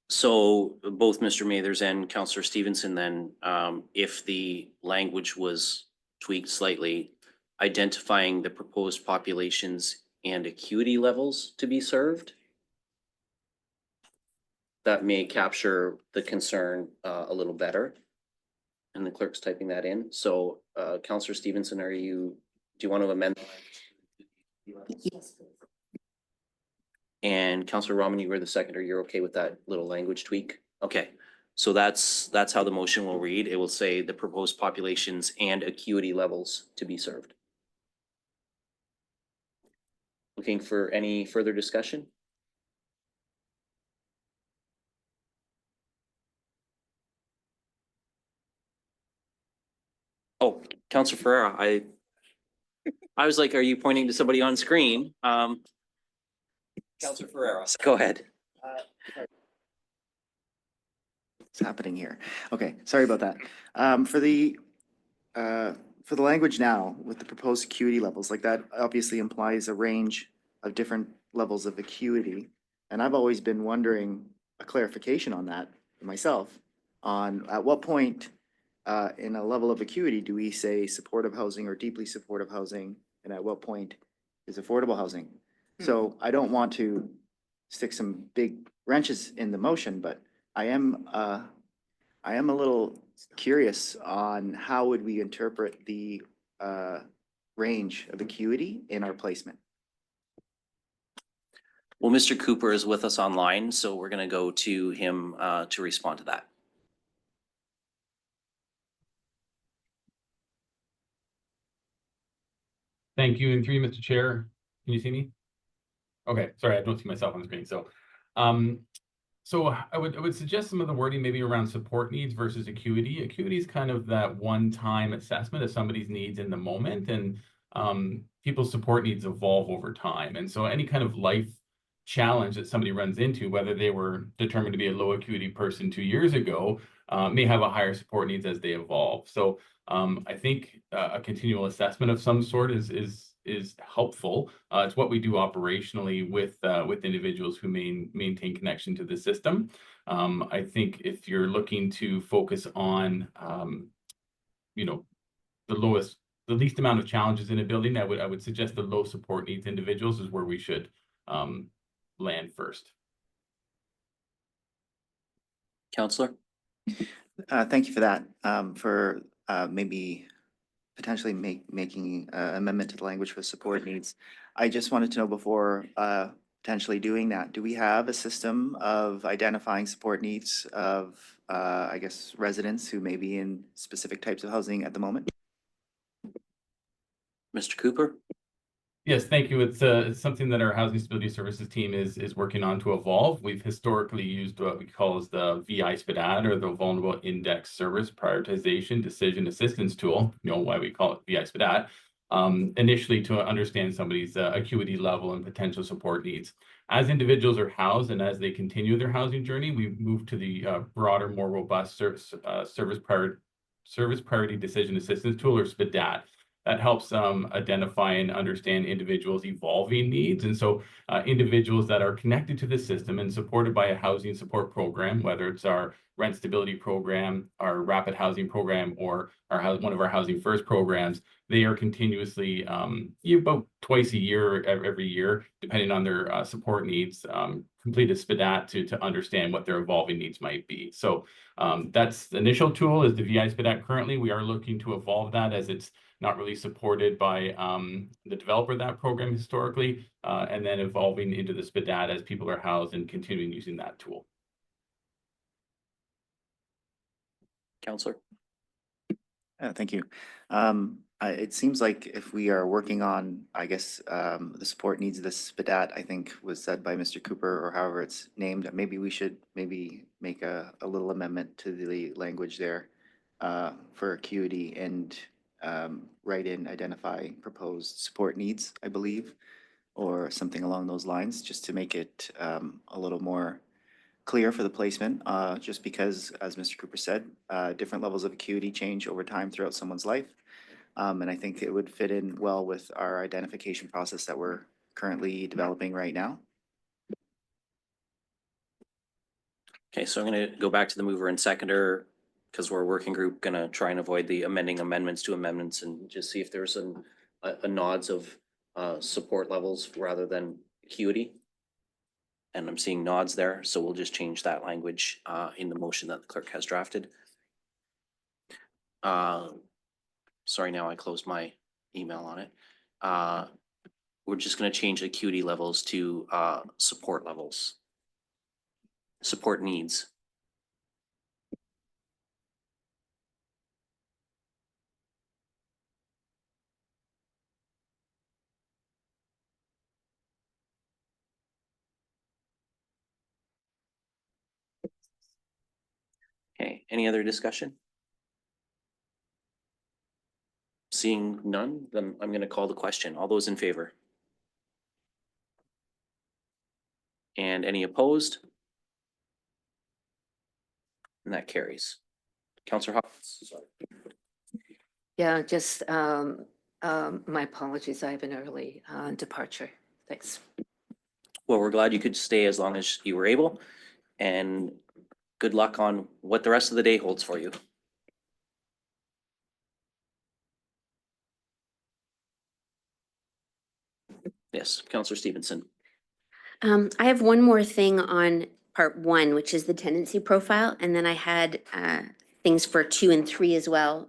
So both Mr. Mathers and Counselor Stevenson then, if the language was tweaked slightly, identifying the proposed populations and acuity levels to be served, that may capture the concern a little better. And the clerk's typing that in. So Counselor Stevenson, do you want to amend?
Yes.
And Counselor Rahman, you were the seconder. You're okay with that little language tweak? Okay, so that's how the motion will read. It will say the proposed populations and acuity levels to be served. Looking for any further discussion? Oh, Counselor Ferreira, I was like, are you pointing to somebody on screen? Counselor Ferreira, go ahead.
What's happening here? Okay, sorry about that. For the language now with the proposed acuity levels, like that obviously implies a range of different levels of acuity. And I've always been wondering a clarification on that myself, on at what point in a level of acuity do we say supportive housing or deeply supportive housing, and at what point is affordable housing? So I don't want to stick some big wrenches in the motion, but I am a little curious on how would we interpret the range of acuity in our placement.
Well, Mr. Cooper is with us online, so we're going to go to him to respond to that.
Thank you. And through you, Mr. Chair, can you see me? Okay, sorry, I don't see myself on the screen. So I would suggest some of the wording maybe around support needs versus acuity. Acuity is kind of that one-time assessment of somebody's needs in the moment, and people's support needs evolve over time. And so any kind of life challenge that somebody runs into, whether they were determined to be a low acuity person 2 years ago, may have a higher support needs as they evolve. So I think a continual assessment of some sort is helpful. It's what we do operationally with individuals who maintain connection to the system. I think if you're looking to focus on, the least amount of challenges in a building, I would suggest the low support needs individuals is where we should land first.
Counselor?
Thank you for that, for maybe potentially making amendment to the language for support needs. I just wanted to know before potentially doing that, do we have a system of identifying support needs of, I guess, residents who may be in specific types of housing at the moment?
Mr. Cooper?
Yes, thank you. It's something that our Housing Stability Services team is working on to evolve. We've historically used what we call as the VI-SPDAT, or the Vulnerable Index Service Prioritization Decision Assistance Tool, why we call it VI-SPDAT, initially to understand somebody's acuity level and potential support needs. As individuals are housed and as they continue their housing journey, we move to the broader, more robust Service Priority Decision Assistance Tool, or SPDAT. That helps identify and understand individuals' evolving needs. And so individuals that are connected to the system and supported by a housing support program, whether it's our rent stability program, our rapid housing program, or one of our Housing First programs, they are continuously, about twice a year, every year, depending on their support needs, complete a SPDAT to understand what their evolving needs might be. So that's the initial tool, is the VI-SPDAT. Currently, we are looking to evolve that, as it's not really supported by the developer of that program historically, and then evolving into the SPDAT as people are housed and continuing using that tool.
Counselor?
Thank you. It seems like if we are working on, I guess, the support needs of the SPDAT, I think was said by Mr. Cooper, or however it's named, maybe we should make a little amendment to the language there for acuity, and write in identify proposed support needs, I believe, or something along those lines, just to make it a little more clear for the placement, just because, as Mr. Cooper said, different levels of acuity change over time throughout someone's life. And I think it would fit in well with our identification process that we're currently developing right now.
Okay, so I'm gonna go back to the mover and seconder, because we're a working group, gonna try and avoid the amending amendments to amendments and just see if there's a nods of support levels rather than acuity. And I'm seeing nods there, so we'll just change that language in the motion that the clerk has drafted. Sorry, now I closed my email on it. We're just gonna change acuity levels to support levels. Support needs. Okay, any other discussion? Seeing none, then I'm gonna call the question. All those in favor? And any opposed? And that carries. Counselor Hopkins, sorry.
Yeah, just my apologies. I have an early departure. Thanks.
Well, we're glad you could stay as long as you were able, and good luck on what the rest of the day holds for you. Yes, Counselor Stevenson.
I have one more thing on part 1, which is the tenancy profile, and then I had things for 2 and 3 as well.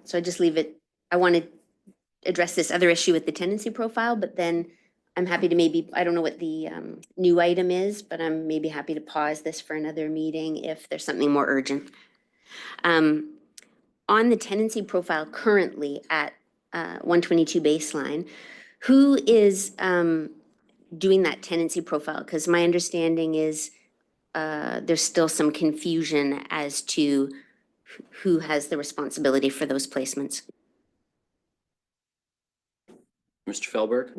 So I just leave it. I want to address this other issue with the tenancy profile, but then I'm happy to maybe, I don't know what the new item is, but I'm maybe happy to pause this for another meeting if there's something more urgent. On the tenancy profile currently at 122 baseline, who is doing that tenancy profile? Because my understanding is there's still some confusion as to who has the responsibility for those placements.
Mr. Felberg?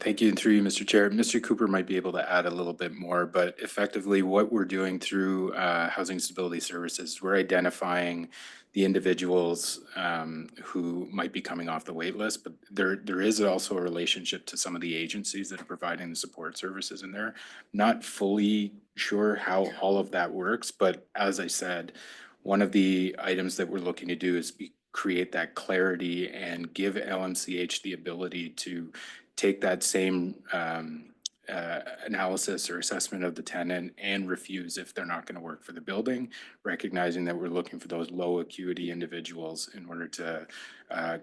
Thank you, and through you, Mr. Chair. Mr. Cooper might be able to add a little bit more, but effectively what we're doing through Housing Stability Services, we're identifying the individuals who might be coming off the wait list, but there is also a relationship to some of the agencies that are providing the support services in there. Not fully sure how all of that works, but as I said, one of the items that we're looking to do is create that clarity and give LMCH the ability to take that same analysis or assessment of the tenant and refuse if they're not going to work for the building, recognizing that we're looking for those low acuity individuals in order to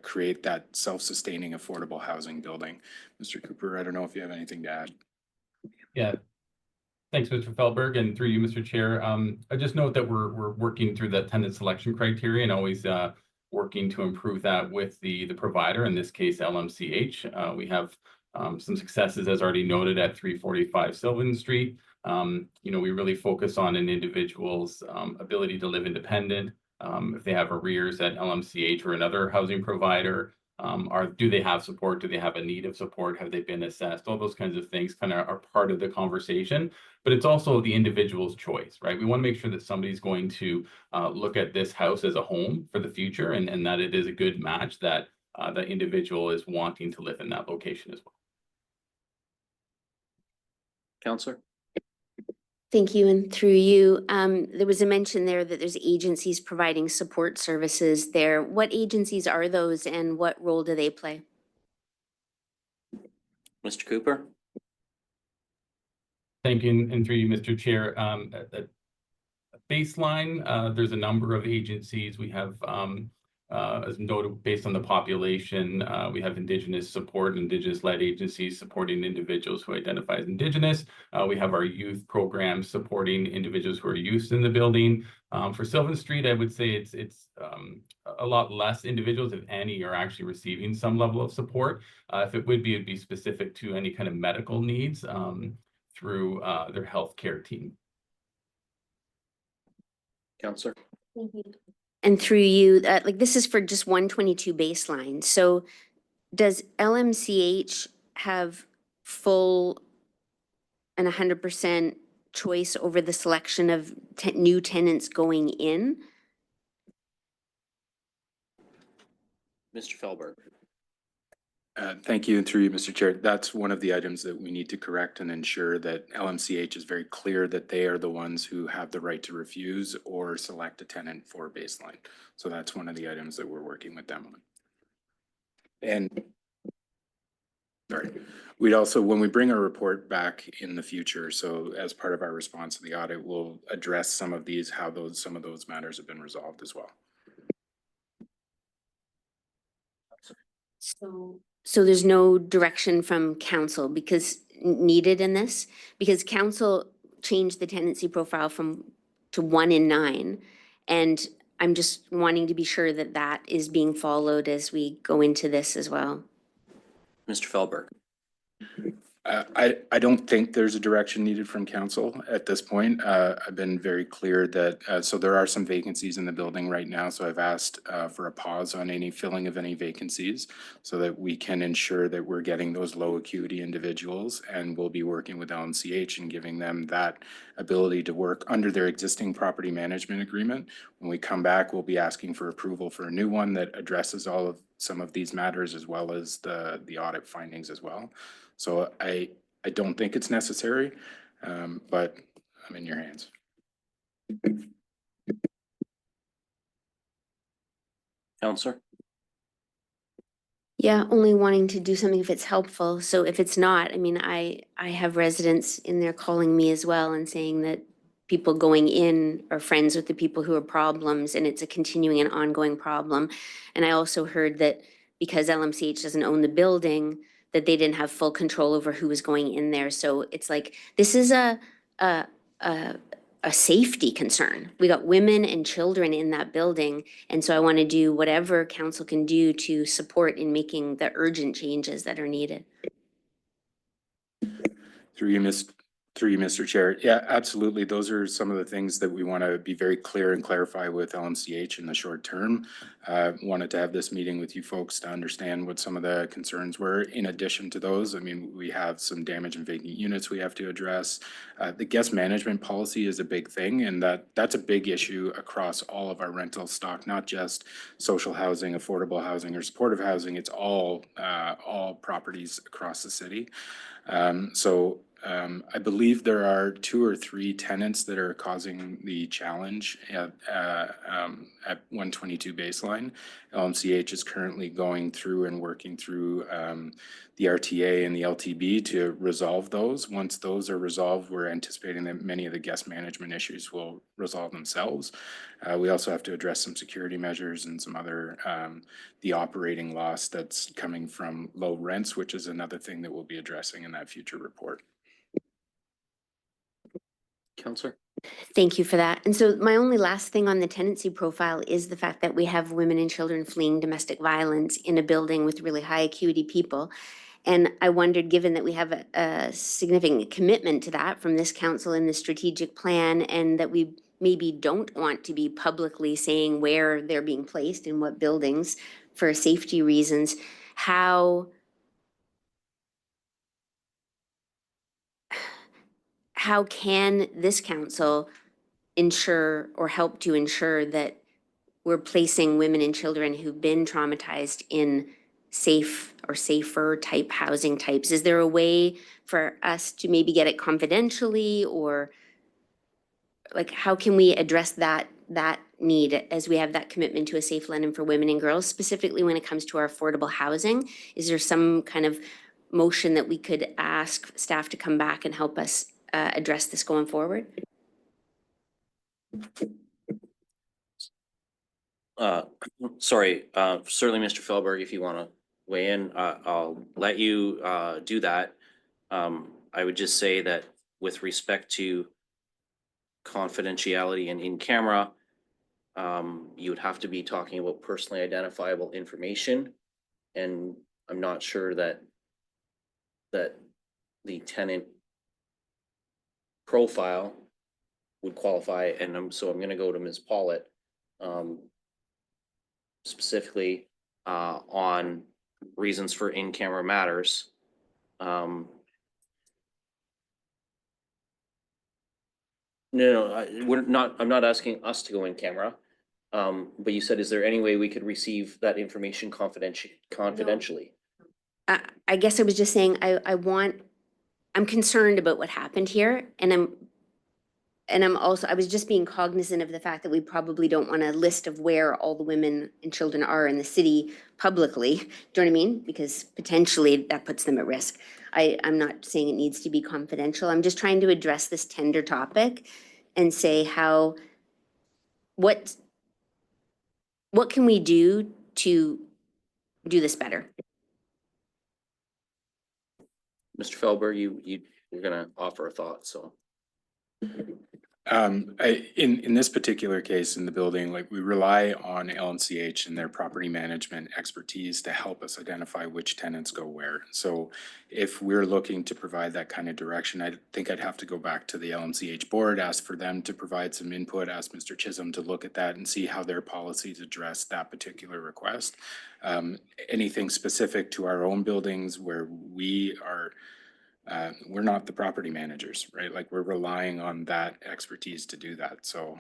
create that self-sustaining affordable housing building. Mr. Cooper, I don't know if you have anything to add.
Yeah. Thanks, Mr. Feldberg, and through you, Mr. Chair. I just note that we're working through that tenant selection criteria and always working to improve that with the provider, in this case, LMCH. We have some successes, as already noted, at 345 Sylvan Street. We really focus on an individual's ability to live independent. If they have arrears at LMCH or another housing provider, do they have support? Do they have a need of support? Have they been assessed? All those kinds of things kind of are part of the conversation, but it's also the individual's choice, right? We want to make sure that somebody's going to look at this house as a home for the future, and that it is a good match, that the individual is wanting to live in that location as well.
Counselor?
Thank you, and through you, there was a mention there that there's agencies providing support services there. What agencies are those and what role do they play?
Mr. Cooper?
Thank you, and through you, Mr. Chair. At baseline, there's a number of agencies. We have, as noted, based on the population, we have Indigenous support, Indigenous-led agencies supporting individuals who identify as Indigenous. We have our youth program supporting individuals who are youth in the building. For Sylvan Street, I would say it's a lot less individuals, if any, are actually receiving some level of support. If it would be, it'd be specific to any kind of medical needs through their healthcare team.
Counselor?
Thank you. And through you, this is for just 122 baseline. So does LMCH have full and 100% choice over the selection of new tenants going in?
Mr. Felberg.
Thank you, and through you, Mr. Chair. That's one of the items that we need to correct and ensure that LMCH is very clear that they are the ones who have the right to refuse or select a tenant for Baseline. So that's one of the items that we're working with them on. And sorry, we'd also, when we bring our report back in the future, so as part of our response to the audit, we'll address some of these, how some of those matters have been resolved as well.
So there's no direction from council because needed in this? Because council changed the tenancy profile to 1 in 9. And I'm just wanting to be sure that that is being followed as we go into this as well.
Mr. Felberg.
I don't think there's a direction needed from council at this point. I've been very clear that, so there are some vacancies in the building right now. So I've asked for a pause on any filling of any vacancies so that we can ensure that we're getting those low acuity individuals, and we'll be working with LMCH and giving them that ability to work under their existing property management agreement. When we come back, we'll be asking for approval for a new one that addresses all of some of these matters as well as the audit findings as well. So I don't think it's necessary, but I'm in your hands.
Counselor?
Yeah, only wanting to do something if it's helpful. So if it's not, I mean, I have residents in there calling me as well and saying that people going in are friends with the people who are problems, and it's a continuing and ongoing problem. And I also heard that because LMCH doesn't own the building, that they didn't have full control over who was going in there. So it's like, this is a safety concern. We got women and children in that building. And so I want to do whatever council can do to support in making the urgent changes that are needed.
Through you, Mr. Chair. Yeah, absolutely. Those are some of the things that we want to be very clear and clarify with LMCH in the short term. Wanted to have this meeting with you folks to understand what some of the concerns were. In addition to those, I mean, we have some damage and vacant units we have to address. The guest management policy is a big thing, and that's a big issue across all of our rental stock, not just social housing, affordable housing, or supportive housing. It's all properties across the city. I believe there are 2 or 3 tenants that are causing the challenge at 122 Baseline. LMCH is currently going through and working through the RTA and the LTB to resolve those. Once those are resolved, we're anticipating that many of the guest management issues will resolve themselves. We also have to address some security measures and some other, the operating loss that's coming from low rents, which is another thing that we'll be addressing in that future report.
Counselor?
Thank you for that. And so my only last thing on the tenancy profile is the fact that we have women and children fleeing domestic violence in a building with really high acuity people. And I wondered, given that we have a significant commitment to that from this council in the strategic plan, and that we maybe don't want to be publicly saying where they're being placed in what buildings for safety reasons, how can this council ensure or help to ensure that we're placing women and children who've been traumatized in safe or safer type housing types? Is there a way for us to maybe get it confidentially, or like how can we address that need as we have that commitment to a safe London for women and girls, specifically when it comes to our affordable housing? Is there some kind of motion that we could ask staff to come back and help us address this going forward?
Sorry, certainly Mr. Felberg, if you want to weigh in, I'll let you do that. I would just say that with respect to confidentiality and in camera, you would have to be talking about personally identifiable information. And I'm not sure that the tenant profile would qualify. And so I'm going to go to Ms. Pollitt specifically on reasons for in-camera matters. I'm not asking us to go in camera. But you said, is there any way we could receive that information confidentially?
I guess I was just saying, I'm concerned about what happened here, and I was just being cognizant of the fact that we probably don't want a list of where all the women and children are in the city publicly. Do you know what I mean? Because potentially that puts them at risk. I'm not saying it needs to be confidential. I'm just trying to address this tender topic and say what can we do to do this better?
Mr. Felber, you're gonna offer a thought, so.
In this particular case in the building, like we rely on LMCH and their property management expertise to help us identify which tenants go where. So if we're looking to provide that kind of direction, I think I'd have to go back to the LMCH board, ask for them to provide some input, ask Mr. Chisholm to look at that and see how their policies address that particular request. Anything specific to our own buildings where we are we're not the property managers, right? Like we're relying on that expertise to do that. So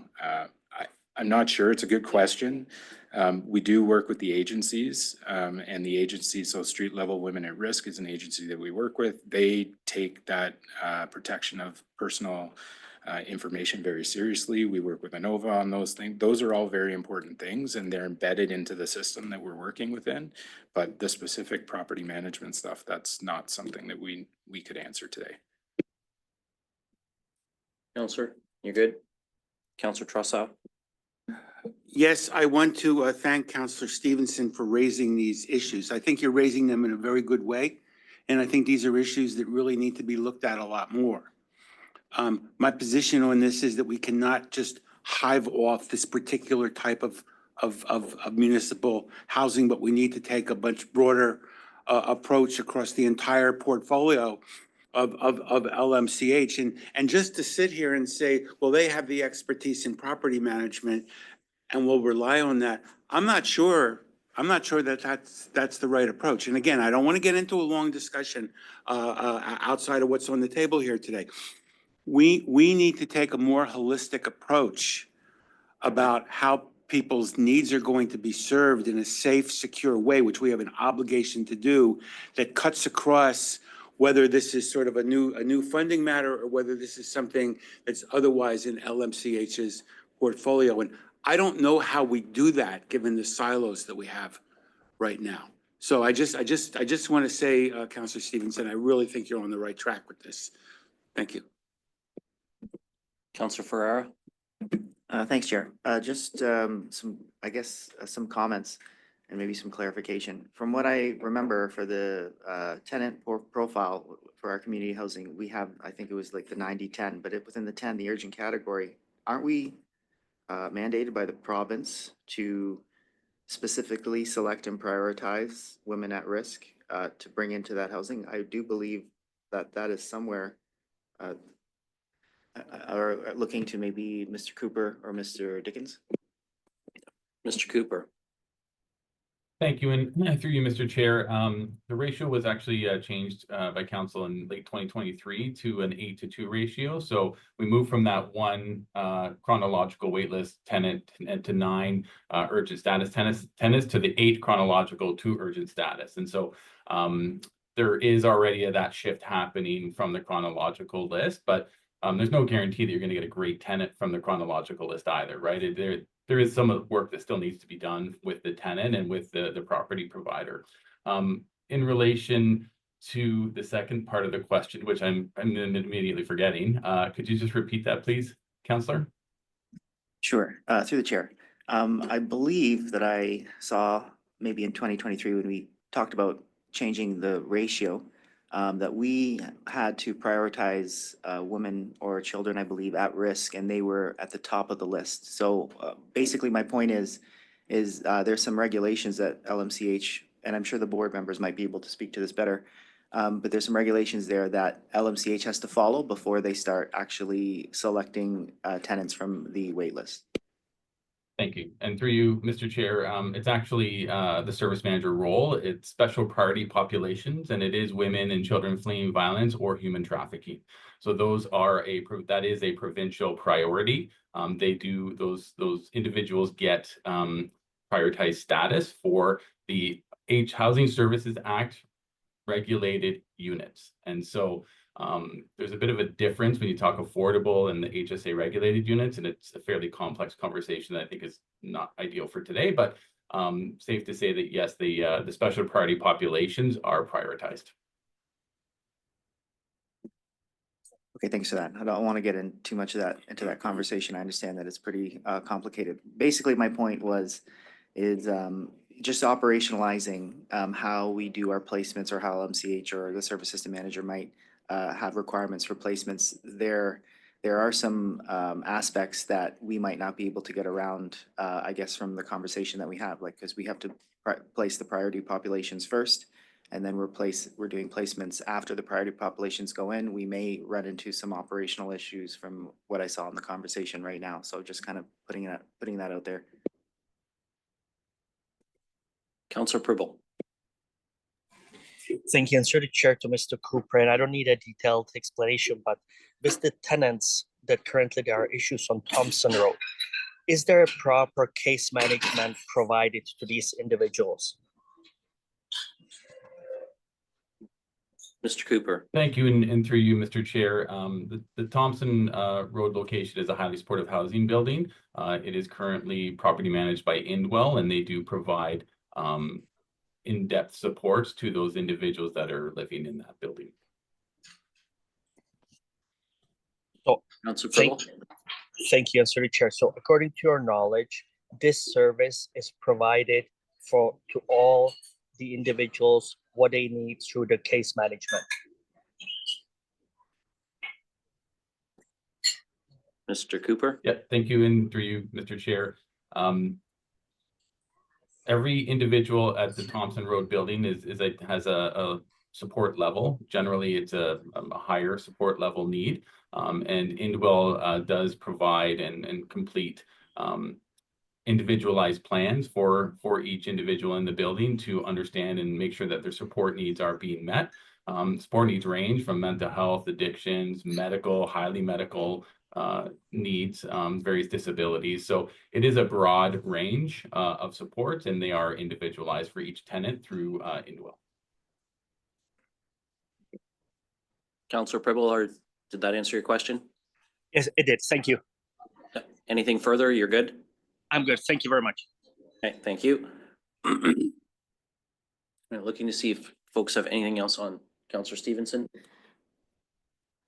I'm not sure. It's a good question. We do work with the agencies and the agency, so Street Level Women at Risk is an agency that we work with. They take that protection of personal information very seriously. We work with ANOVA on those things. Those are all very important things and they're embedded into the system that we're working within. But the specific property management stuff, that's not something that we could answer today.
Counselor, you're good? Counselor Trossow?
Yes, I want to thank Counselor Stevenson for raising these issues. I think you're raising them in a very good way. And I think these are issues that really need to be looked at a lot more. My position on this is that we cannot just hive off this particular type of municipal housing, but we need to take a much broader approach across the entire portfolio of LMCH. And just to sit here and say, well, they have the expertise in property management and we'll rely on that. I'm not sure that that's the right approach. And again, I don't want to get into a long discussion outside of what's on the table here today. We need to take a more holistic approach about how people's needs are going to be served in a safe, secure way, which we have an obligation to do, that cuts across whether this is sort of a new funding matter or whether this is something that's otherwise in LMCH's portfolio. And I don't know how we do that given the silos that we have right now. So I just want to say, Councillor Stevenson, I really think you're on the right track with this. Thank you.
Counselor Ferrara?
Thanks, Chair. Just some comments and maybe some clarification. From what I remember for the tenant profile for our community housing, we have, I think it was like the 90-10, but within the 10, the urgent category, aren't we mandated by the province to specifically select and prioritize women at risk to bring into that housing? I do believe that that is somewhere or looking to maybe Mr. Cooper or Mr. Dickens.
Mr. Cooper.
Thank you, and through you, Mr. Chair. The ratio was actually changed by council in late 2023 to an 8-to-2 ratio. So we moved from that one chronological waitlist tenant to 9 urgent status tenants to the 8 chronological 2 urgent status. And so there is already that shift happening from the chronological list, but there's no guarantee that you're going to get a great tenant from the chronological list either, right? There is some work that still needs to be done with the tenant and with the property provider. In relation to the second part of the question, which I'm immediately forgetting, could you just repeat that, please, Councillor?
Sure, through the chair. I believe that I saw maybe in 2023 when we talked about changing the ratio, that we had to prioritize women or children, I believe, at risk, and they were at the top of the list. So basically, my point is there's some regulations that LMCH, and I'm sure the board members might be able to speak to this better, but there's some regulations there that LMCH has to follow before they start actually selecting tenants from the wait list.
Thank you. And through you, Mr. Chair, it's actually the service manager role. It's special priority populations, and it is women and children fleeing violence or human trafficking. So that is a provincial priority. Those individuals get prioritized status for the Housing Services Act regulated units. And so there's a bit of a difference when you talk affordable and the HSA regulated units, and it's a fairly complex conversation that I think is not ideal for today, but safe to say that yes, the special priority populations are prioritized.
Okay, thanks for that. I don't want to get in too much of that into that conversation. I understand that it's pretty complicated. Basically, my point is just operationalizing how we do our placements, or how LMCH or the service system manager might have requirements for placements. There are some aspects that we might not be able to get around, I guess, from the conversation that we have, like, because we have to place the priority populations first, and then we're doing placements after the priority populations go in. We may run into some operational issues from what I saw in the conversation right now. So just kind of putting that out there.
Councillor Purple.
Thank you. And through the chair to Mr. Cooper, and I don't need a detailed explanation, but with the tenants that currently there are issues on Thompson Road, is there a proper case management provided to these individuals?
Mr. Cooper.
Thank you, and through you, Mr. Chair. The Thompson Road location is a highly supportive housing building. It is currently property managed by Indwell, and they do provide in-depth supports to those individuals that are living in that building.
So,
Councillor Purple.
thank you, and through the chair. So according to your knowledge, this service is provided to all the individuals what they need through the case management.
Mr. Cooper.
Yeah, thank you, and through you, Mr. Chair. Every individual at the Thompson Road building has a support level. Generally, it's a higher support level need, and Indwell does provide and complete individualized plans for each individual in the building to understand and make sure that their support needs are being met. Support needs range from mental health, addictions, medical, highly medical needs, various disabilities. So it is a broad range of supports, and they are individualized for each tenant through Indwell.
Councillor Purple, did that answer your question?
Yes, it did. Thank you.
Anything further? You're good?
I'm good. Thank you very much.
Okay, thank you. I'm looking to see if folks have anything else on Councillor Stevenson.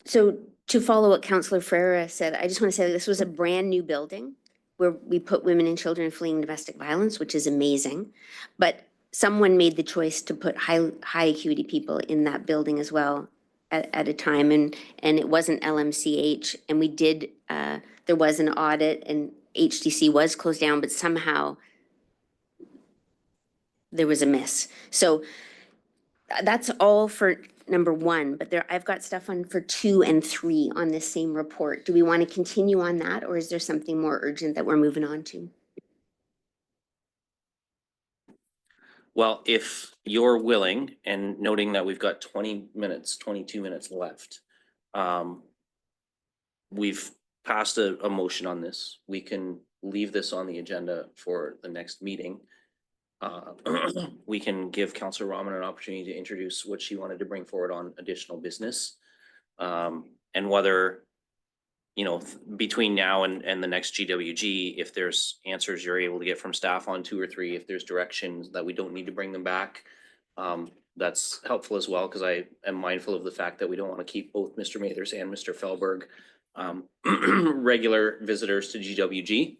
So to follow what Councillor Ferreira said, I just want to say that this was a brand new building where we put women and children fleeing domestic violence, which is amazing. But someone made the choice to put high acuity people in that building as well at a time, and it wasn't LMCH. And we did, there was an audit, and HDC was closed down, but somehow there was a miss. So that's all for number 1, but I've got stuff on for 2 and 3 on this same report. Do we want to continue on that, or is there something more urgent that we're moving on to?
Well, if you're willing, and noting that we've got 20 minutes, 22 minutes left, we've passed a motion on this. We can leave this on the agenda for the next meeting. We can give Councillor Rahman an opportunity to introduce what she wanted to bring forward on additional business. And whether, you know, between now and the next GWG, if there's answers you're able to get from staff on 2 or 3, if there's directions that we don't need to bring them back, that's helpful as well, because I am mindful of the fact that we don't want to keep both Mr. Mathers and Mr. Felberg regular visitors to GWG.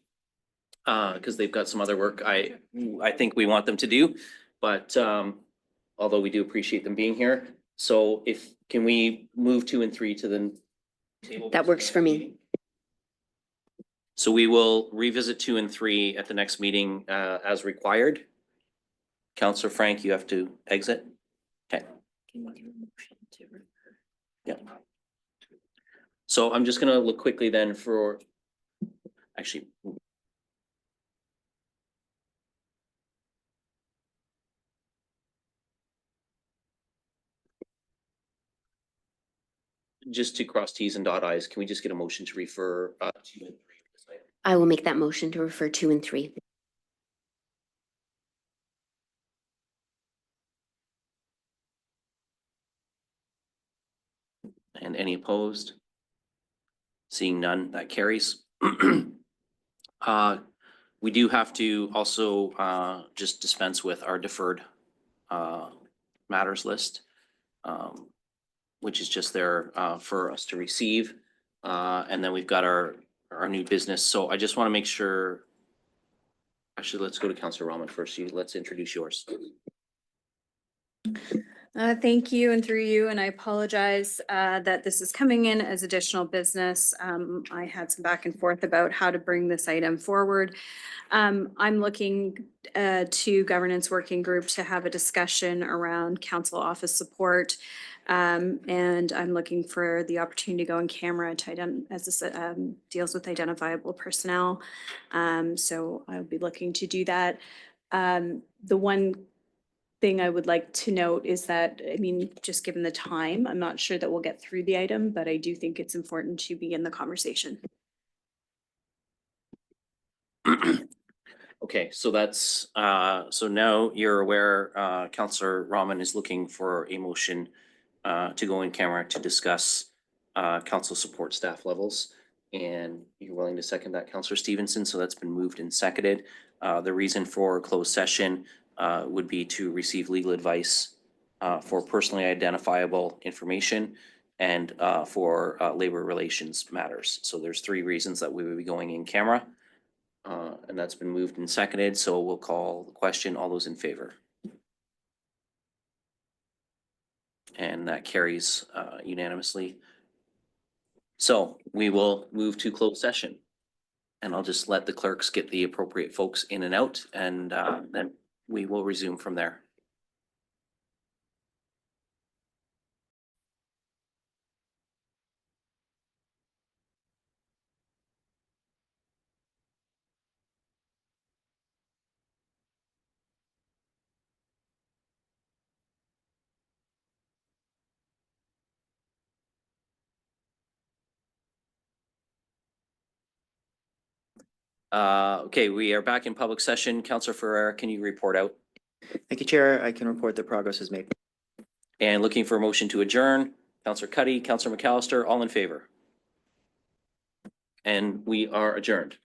Because they've got some other work I think we want them to do, but although we do appreciate them being here. So can we move 2 and 3 to the table?
That works for me.
So we will revisit 2 and 3 at the next meeting as required. Councillor Frank, you have to exit. Okay. Yeah. So I'm just gonna look quickly then for, actually, just to cross Ts and dot Is, can we just get a motion to refer 2 and 3 of this item?
I will make that motion to refer 2 and 3.
And any opposed? Seeing none, that carries. We do have to also just dispense with our deferred matters list, which is just there for us to receive. And then we've got our new business. So I just want to make sure, actually, let's go to Councillor Rahman first. Let's introduce yours.
Thank you, and through you, and I apologize that this is coming in as additional business. I had some back and forth about how to bring this item forward. I'm looking to Governance Working Group to have a discussion around council office support. And I'm looking for the opportunity to go on camera to as this deals with identifiable personnel. So I'll be looking to do that. The one thing I would like to note is that, I mean, just given the time, I'm not sure that we'll get through the item, but I do think it's important to be in the conversation.
Okay, so that's, so now you're aware, Councillor Rahman is looking for a motion to go in camera to discuss council support staff levels. And you're willing to second that, Councillor Stevenson, so that's been moved and seconded. The reason for closed session would be to receive legal advice for personally identifiable information and for labor relations matters. So there's 3 reasons that we would be going in camera. And that's been moved and seconded, so we'll call the question. All those in favor? And that carries unanimously. So we will move to closed session. And I'll just let the clerks get the appropriate folks in and out, and then we will resume from there. Okay, we are back in public session. Councillor Ferreira, can you report out?
Thank you, Chair. I can report that progress is made.
And looking for a motion to adjourn, Councillor Cuddy, Councillor McAllister, all in favor? And we are adjourned.